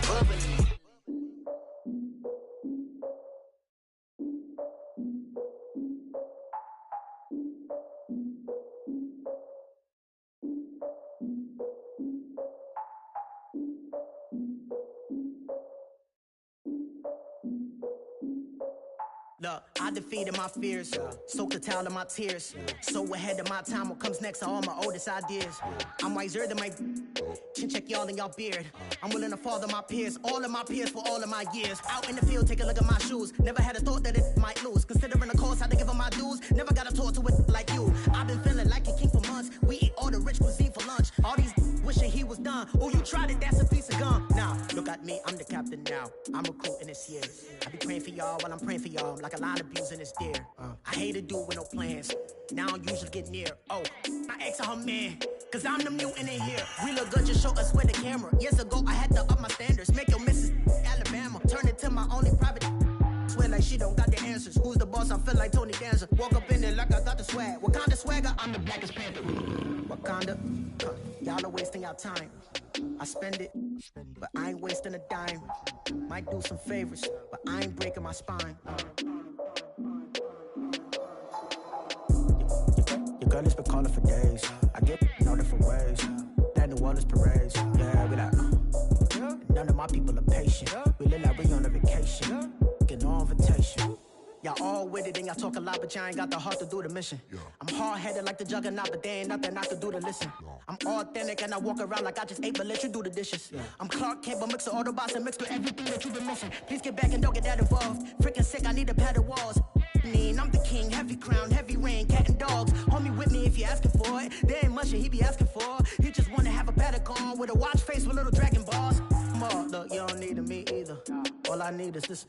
bubbling. Look, I defeated my fears, soaked the towel in my tears. So ahead of my time, what comes next are all my oldest ideas. I'm wiser than my chin check y'all in y'all beard. I'm willing to father my peers, all of my peers for all of my years. Out in the field, take a look at my shoes. Never had a thought that it might lose. Considering the cost, I had to give them my dues. Never got a talk to it like you. I've been feeling like a king for months. We eat all the rich cuisine for lunch. All these wishing he was done. Oh, you tried it, that's a piece of gum. Now, look at me, I'm the captain now. I'm recruiting this year. I be praying for y'all while I'm praying for y'all. Like a line abusing this deer. I hate a dude with no plans. Now I don't usually get near. Oh, my ex her man. Cause I'm the mutant in here. We look good, just show us where the camera. Years ago, I had to up my standards. Make your Mrs. Alabama. Turn it to my only private. Swear like she don't got the answers. Who's the boss? I feel like Tony Danza. Walk up in there like I got the swag. What kind of swagger? I'm the blackest panther. Wakanda. Y'all are wasting your time. I spend it, but I ain't wasting a dime. Might do some favors, but I ain't breaking my spine. Your girl has been calling for days. I get no different ways. That New Orleans parades. Yeah, we like. None of my people are patient. We live like we on a vacation. Get no invitation. Y'all all with it and y'all talk a lot, but y'all ain't got the heart to do the mission. I'm hard-headed like the juggernaut, but there ain't nothing I can do to listen. I'm authentic and I walk around like I just ate, but let you do the dishes. I'm Clark Kent, but mix the Autobots and mixed with everything that you've been missing. Please get back and don't get that involved. Freaking sick, I need to pad the walls. I'm the king, heavy crown, heavy rain, cat and dogs. Homie with me if you're asking for it. There ain't much that he be asking for. He just wanna have a paddock on with a watch face with little dragon balls. Look, you don't need me either. All I need is this.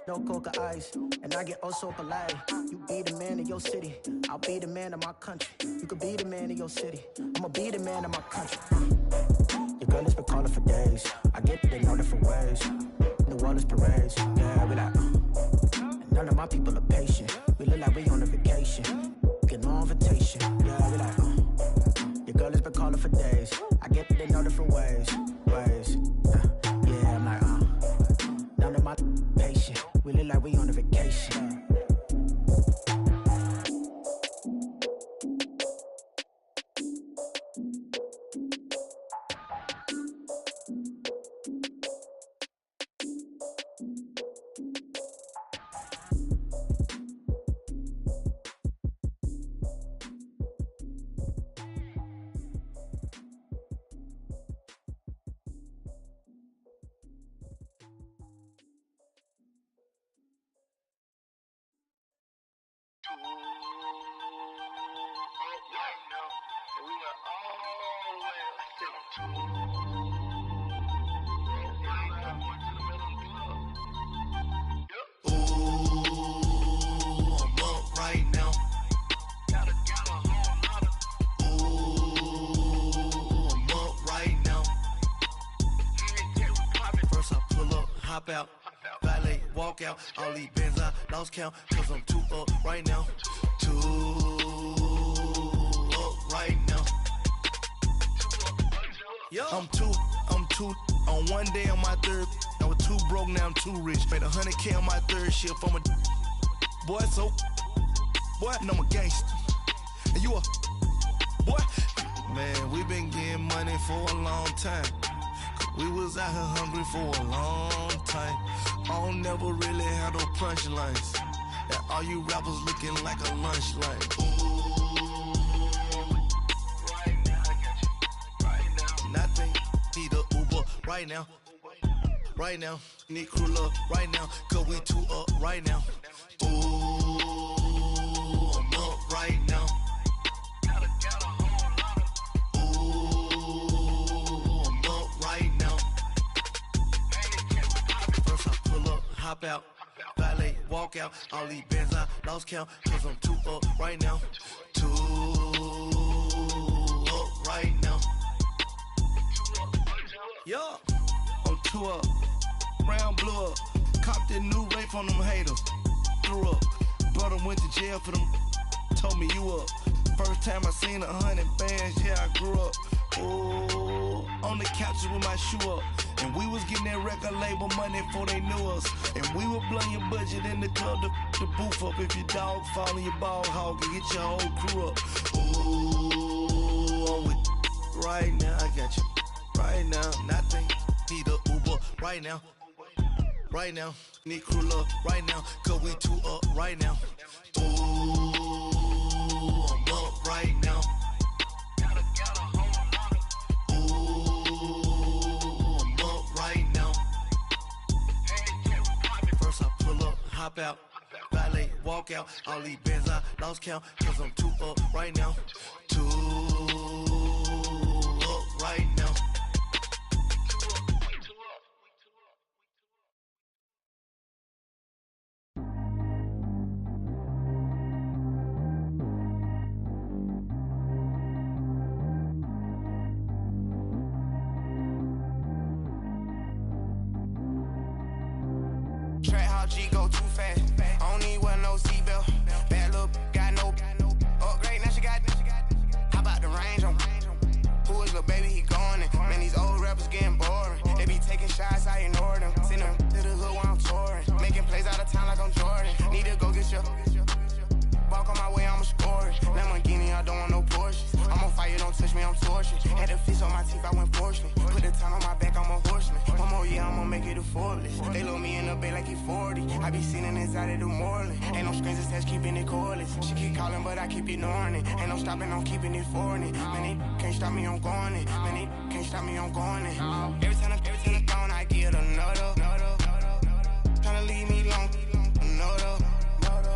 No coca ice, and I get oh so polite. You be the man of your city, I'll be the man of my country. You could be the man of your city, I'ma be the man of my country. Your girl has been calling for days. I get it in all different ways. New Orleans parades, yeah, we like. And none of my people are patient. We look like we on a vacation. Get no invitation, yeah, we like. Your girl has been calling for days. I get it in all different ways. Yeah, I'm like, none of my patient. We look like we on a vacation. Hop out, valet, walk out. All these bands I lost count, cause I'm too up right now. Too up right now. I'm too on one day on my third. I was too broke, now I'm too rich. Made 100K on my third shift. I'm a boy, so boy, no, I'm a gangster. And you a boy. Man, we been getting money for a long time. We was out here hungry for a long time. I don't never really have no punchlines. And all you rappers looking like a lunch line. Right now, I got you. Right now. Nothing. Need a Uber right now. Right now. Need crew love right now. Cause we too up right now. Ooh, I'm up right now. Hop out, valet, walk out. All these bands I lost count, cause I'm too up right now. Too up right now. Yo, I'm too up. Brown blew up. Copped that new rape on them haters. Threw up. Brother went to jail for them. Told me you up. First time I seen 100 bands, yeah, I grew up. Oh, on the couches with my shoe up. And we was getting that record label money before they knew us. And we were blowing your budget in the club to boof up. If your dog fall in your ball hog and get your whole crew up. Ooh, I'm with right now, I got you. Right now, nothing. Need a Uber right now. Right now, need crew love right now. Cause we too up right now. Ooh, I'm up right now. Hop out, valet, walk out. All these bands I lost count, cause I'm too up right now. Too up right now. Track how G go too fast. I don't need wear no seatbelt. Bad little got no upgrade. Now she got. How about the range on? Who is little baby? He going in. Man, these old rappers getting boring. They be taking shots, I ignore them. Send them to the hood while I'm touring. Making plays out of town like I'm Jordan. Need to go get your. Walk on my way, I'ma score it. Lamborghini, I don't want no Porsches. I'm on fire, don't touch me, I'm tortured. Had the fish on my teeth, I went fortunate. Put the time on my back, I'm a horseman. One more year, I'ma make it a Forbes. They load me in the bay like he 40. I be sitting inside of the Moreland. Ain't no strings attached, keeping it cordless. She keep calling, but I keep ignoring it. Ain't no stopping, I'm keeping it foreign it. Man, they can't stop me, I'm going it. Man, they can't stop me, I'm going it. Every time I'm gone, I get another. Tryna leave me alone, another.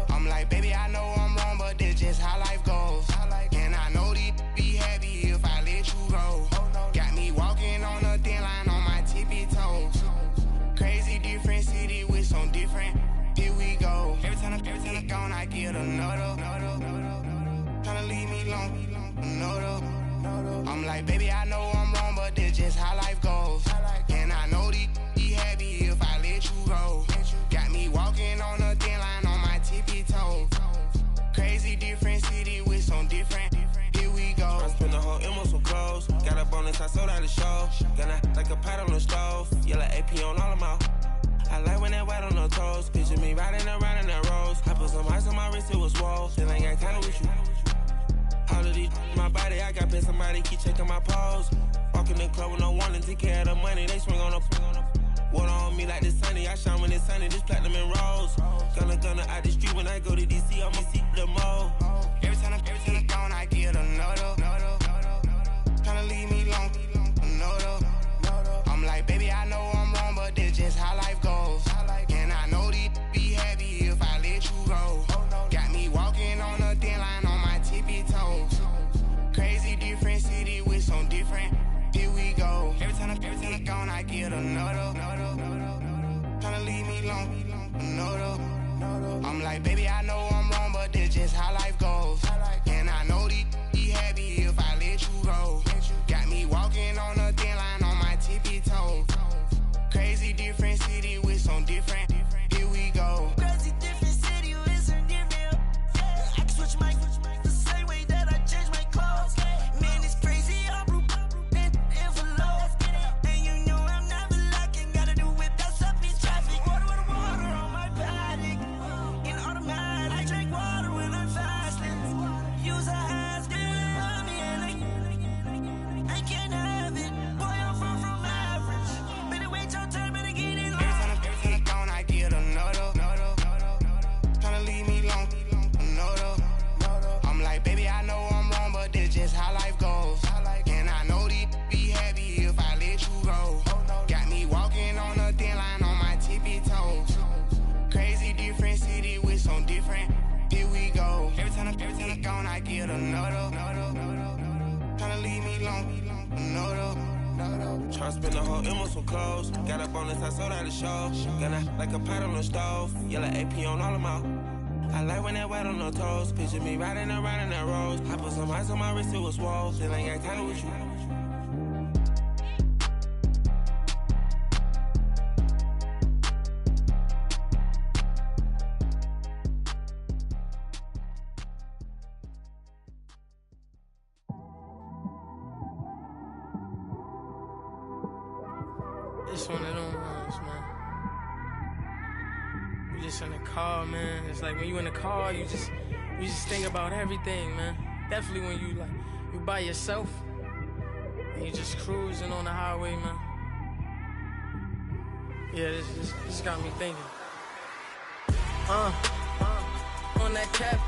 I'm like, baby, I know I'm wrong, but that's just how life goes. And I know these be happy if I let you go. Got me walking on a thin line on my tippy toes. Crazy different city with some different. Here we go. Every time I'm gone, I get another. Tryna leave me alone, another. I'm like, baby, I know I'm wrong, but that's just how life goes. And I know these be happy if I let you go. Got me walking on a thin line on my tippy toes. Crazy different city with some different. Here we go. I spent the whole M on some clothes. Got a bonus, I sold out the show. Gonna like a pot on the stove. Yellow AP on all of my. I like when that white on the toes. Picture me riding around in that rose. I put some ice on my wrist, it was swole. Still ain't got time with you. All of these, my body, I got pay somebody keep checking my pose. Walk in the club with no warning, take care of the money. They swing on the water on me like the sunny. I shine when it's sunny, just platinum and rose. Gonna out the street when I go to DC, I'ma see the mo. Every time I'm gone, I get another. Tryna leave me alone, another. I'm like, baby, I know I'm wrong, but that's just how life goes. And I know these be happy if I let you go. Got me walking on a thin line on my tippy toes. Crazy different city with some different. Here we go. Every time I'm gone, I get another. Tryna leave me alone, another. I'm like, baby, I know I'm wrong, but that's just how life goes. And I know these be happy if I let you go. Got me walking on a thin line on my tippy toes. Crazy different city with some different. Here we go. Crazy different city with some different. I can switch my the same way that I change my clothes. Man, it's crazy. I'm envelope. And you know I'm never lacking. Gotta do it, that's up in traffic. Water on my paddock. In automatic. I drink water when I'm fasting. Use a hands, girl, me and I can't have it. Boy, I'm from average. Better wait your turn, better get it. Every time I'm gone, I get another. Tryna leave me alone, another. I'm like, baby, I know I'm wrong, but that's just how life goes. And I know these be happy if I let you go. Got me walking on a thin line on my tippy toes. Crazy different city with some different. Here we go. Every time I'm gone, I get another. Tryna leave me alone, another. Tryna spend the whole M on some clothes. Got a bonus, I sold out the show. Gonna like a pot on the stove. Yellow AP on all of my. I like when that white on the toes. Picture me riding around in that rose. I put some ice on my wrist, it was swole. Still ain't got time with you. It's one of them ones, man. You just in the car, man. It's like when you in the car, you just think about everything, man. Definitely when you by yourself and you just cruising on the highway, man. Yeah, this got me thinking. On that cap,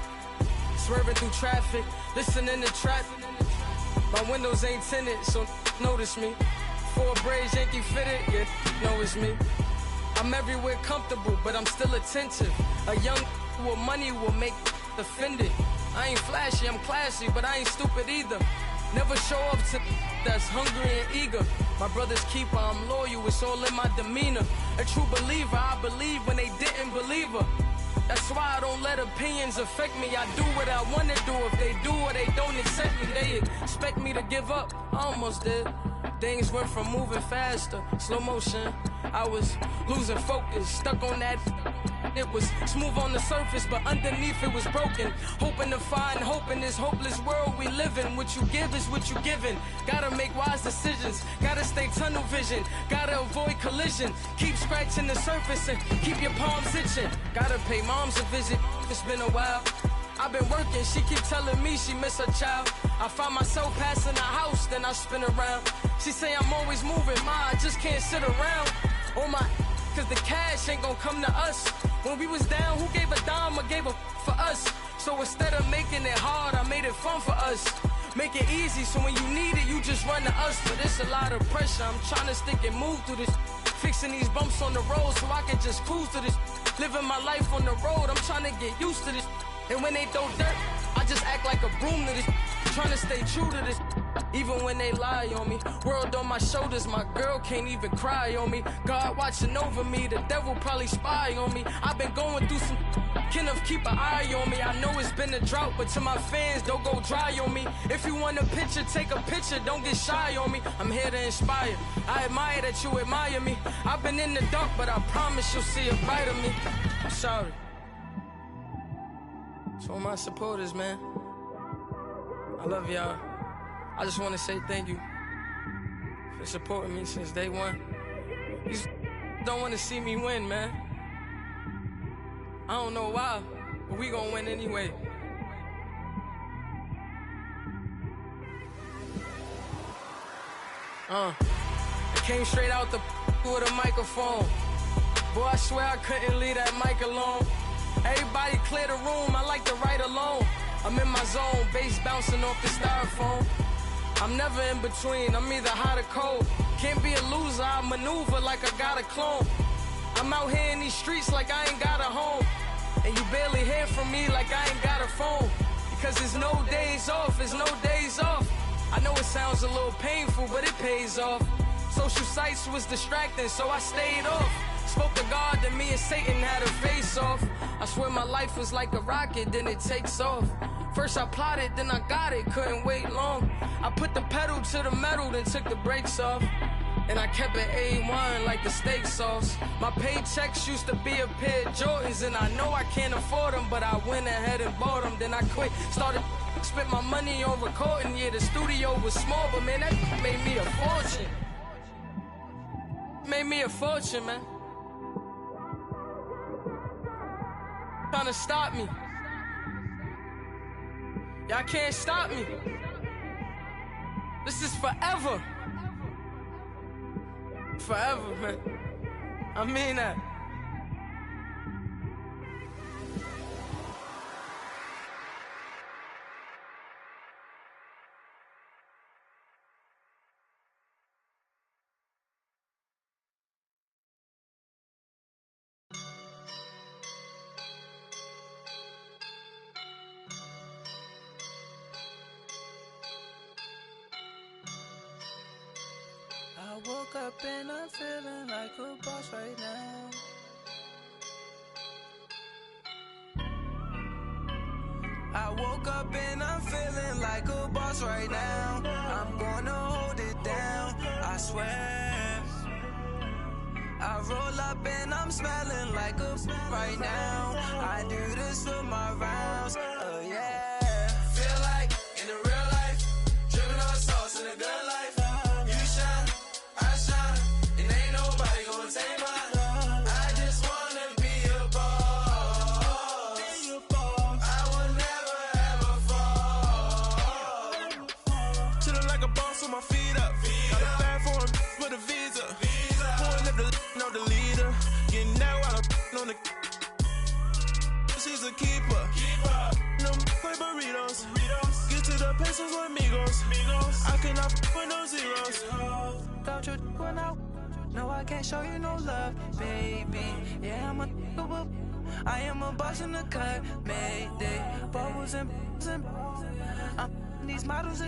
swerving through traffic, listening to trap. My windows ain't tinted, so notice me. 4 braids, Yankee fitted, yeah, know it's me. I'm everywhere comfortable, but I'm still attentive. A young with money will make offended. I ain't flashy, I'm classy, but I ain't stupid either. Never show up to that's hungry and eager. My brother's keeper, I'm loyal, it's all in my demeanor. A true believer, I believe when they didn't believe her. That's why I don't let opinions affect me. I do what I wanna do. If they do or they don't accept me, they expect me to give up. I almost did. Things went from moving faster, slow motion. I was losing focus, stuck on that. It was smooth on the surface, but underneath it was broken. Hoping to find hope in this hopeless world we live in. What you give is what you given. Gotta make wise decisions. Gotta stay tunnel vision. Gotta avoid collision. Keep scratching the surface and keep your palms itching. Gotta pay moms a visit. It's been a while. I've been working, she keep telling me she miss her child. I find myself passing the house, then I spin around. She say I'm always moving, ma, I just can't sit around. Oh my, cause the cash ain't gon' come to us. When we was down, who gave a dime or gave a for us? So instead of making it hard, I made it fun for us. Make it easy, so when you need it, you just run to us. But it's a lot of pressure, I'm trying to stick and move through this. Fixing these bumps on the road so I can just cruise to this. Living my life on the road, I'm trying to get used to this. And when they throw dirt, I just act like a broom to this. Trying to stay true to this, even when they lie on me. World on my shoulders, my girl can't even cry on me. God watching over me, the devil probably spy on me. I've been going through some, Kenneth keep an eye on me. I know it's been a drought, but to my fans, don't go dry on me. If you want a picture, take a picture, don't get shy on me. I'm here to inspire, I admire that you admire me. I've been in the dark, but I promise you'll see a bright of me. I'm sorry. To all my supporters, man, I love y'all. I just want to say thank you for supporting me since day one. You don't want to see me win, man. I don't know why, but we gonna win anyway. I came straight out the with a microphone. Boy, I swear I couldn't leave that mic alone. Everybody clear the room, I like to write alone. I'm in my zone, bass bouncing off the styrofoam. I'm never in between, I'm either hot or cold. Can't be a loser, I maneuver like I got a clone. I'm out here in these streets like I ain't got a home. And you barely hear from me like I ain't got a phone. Because there's no days off, there's no days off. I know it sounds a little painful, but it pays off. Social sites was distracting, so I stayed off. Spoke to God, then me and Satan had a face off. I swear my life was like a rocket, then it takes off. First I plotted, then I got it, couldn't wait long. I put the pedal to the metal, then took the brakes off. And I kept it A1 like the steak sauce. My paychecks used to be a pair of Jordans, and I know I can't afford them, but I went ahead and bought them. Then I quit, started, spent my money on recording. Yeah, the studio was small, but man, that made me a fortune. Made me a fortune, man. Trying to stop me. Y'all can't stop me. This is forever. Forever, man. I mean that. I woke up and I'm feeling like a boss right now. I woke up and I'm feeling like a boss right now. I'm gonna hold it down, I swear. I roll up and I'm smelling like a right now. I do this for my rounds, oh yeah. Feel like in the real life, dripping on sauce in the good life. She's a keeper. No play burritos. Get to the pesos with amigos. I cannot with no zeros. Don't you run out? No, I can't show you no love, baby. Yeah, I am a boss in the cut. Mayday. Bubbles and these models.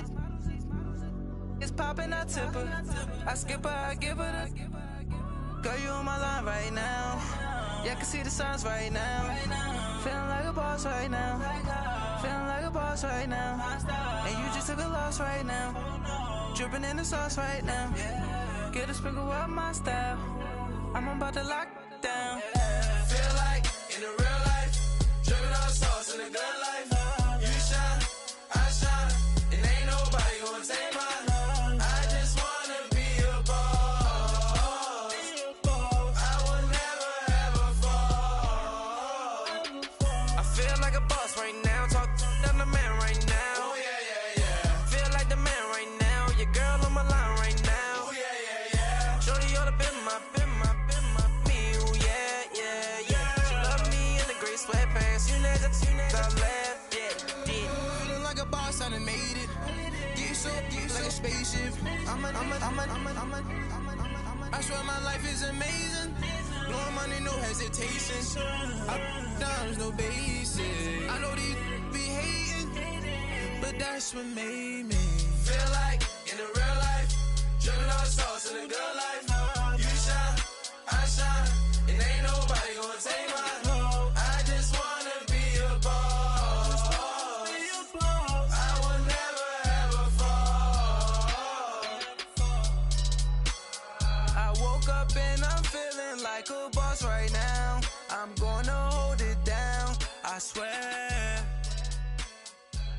It's popping, I tip her. I skip her, I give her the. Girl, you on my line right now. Yeah, I can see the signs right now. Feeling like a boss right now. Feeling like a boss right now. And you just took a loss right now. Dripping in the sauce right now. Get a sprinkle up my style. I'm about to lock down. Feel like in the real life, dripping on sauce in the good life. You shine, I shine, and ain't nobody gonna take mine. I swear my life is amazing. Blowing money, no hesitation. Dimes, no basic. I know these be hating, but that's what made me feel like in the real life. Dripping all the sauce in the good life. You shine, I shine, and ain't nobody gonna take mine. I just wanna be a boss. I will never ever fall. I woke up and I'm feeling like a boss right now. I'm gonna hold it down, I swear.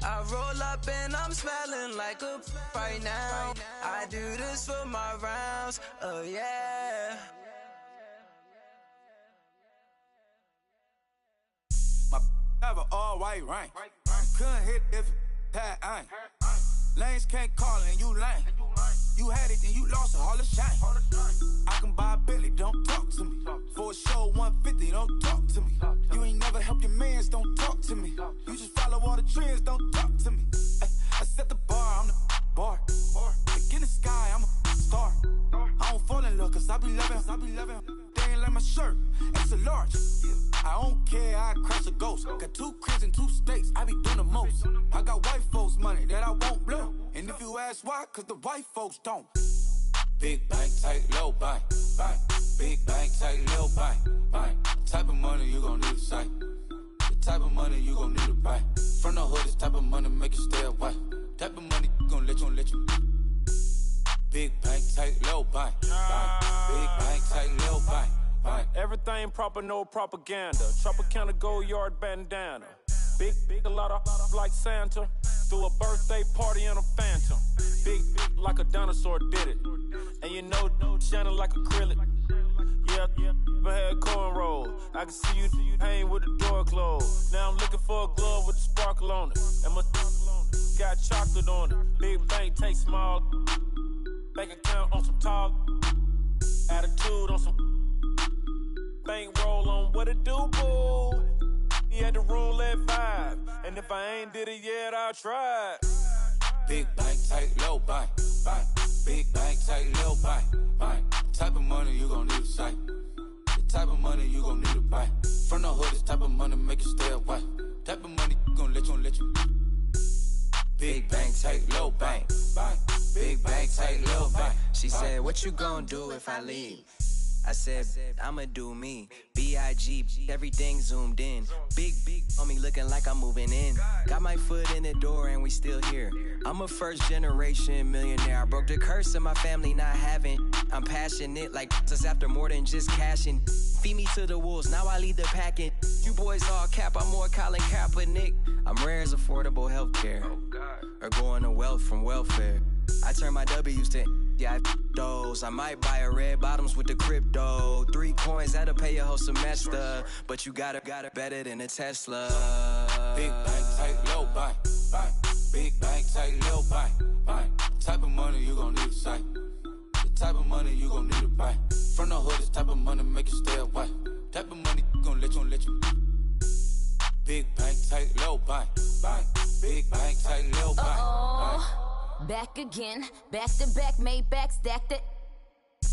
I roll up and I'm smelling like a right now. I do this for my rounds, oh yeah. My have an all white rank. Couldn't hit if it had ain't. Lanes can't call and you lame. You had it and you lost all the shine. I can buy a Billy, don't talk to me. For a show 150, don't talk to me. You ain't never helped your mans, don't talk to me. You just follow all the trends, don't talk to me. I set the bar, I'm the bar. Like in the sky, I'm a star. I don't fall in love cause I be loving. They ain't like my shirt, it's a large. I don't care, I crash a ghost. Got 2 cribs in 2 states, I be doing the most. I got white folks money that I won't blow. And if you ask why, cause the white folks don't. Big bank, tight, low bank, bank. Big bank, tight, low bank, bank. Type of money you gon' need a sight. The type of money you gon' need to buy. From the hood, this type of money make you stay away. Type of money gon' let you. Big bank, tight, low bank, bank. Big bank, tight, low bank, bank. Everything proper, no propaganda. Tropicana gold yard bandana. Big, a lot of like Santa. Threw a birthday party in a phantom. Big like a dinosaur did it. And you know, shining like acrylic. Yeah, I had cornrow. I can see you hang with the door closed. Now I'm looking for a glove with a sparkle on it. And my got chocolate on it. Big bank, take small. Bank account on some talk. Attitude on some. Bank roll on what it do, boo. He had the roulette vibe. And if I ain't did it yet, I'll try. Big bank, tight, low bank, bank. Big bank, tight, low bank, bank. Type of money you gon' need to sight. The type of money you gon' need to buy. From the hood, this type of money make you stay away. Type of money gon' let you. Big bank, tight, low bank, bank. Big bank, tight, low bank. She said, what you gon' do if I leave? I said, I'ma do me. B.I.G. Everything zoomed in. Big on me looking like I'm moving in. Got my foot in the door and we still here. I'm a first generation millionaire. I broke the curse of my family not having. I'm passionate like just after more than just cashing. Feed me to the wolves, now I lead the packing. You boys all cap, I'm more Colin Kaepernick. I'm rare as affordable healthcare. Or going to wealth from welfare. I turn my W's to those. I might buy a red bottoms with the crypto. 3 coins, that'll pay your whole semester. But you got it better than a Tesla. Big bank, tight, low bank, bank. Big bank, tight, low bank, bank. Type of money you gon' need to sight. The type of money you gon' need to buy. From the hood, this type of money make you stay away. Type of money gon' let you. Big bank, tight, low bank, bank. Big bank, tight, low bank, bank. Back again, back to back, made back, stacked it.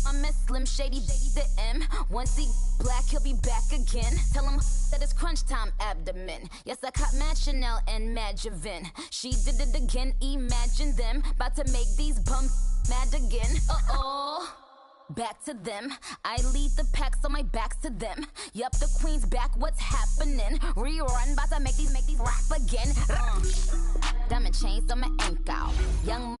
I'm a Slim Shady, the M. Once he black, he'll be back again. Tell him that it's crunch time abdomen. Yes, I caught Mad Chanel and Mad Javin. She did it again, imagine them. About to make these bums mad again. Back to them. I lead the pack, so my back's to them. Yup, the queen's back, what's happening? Rerun, about to make these rap again. Diamond chains on my ankle. Young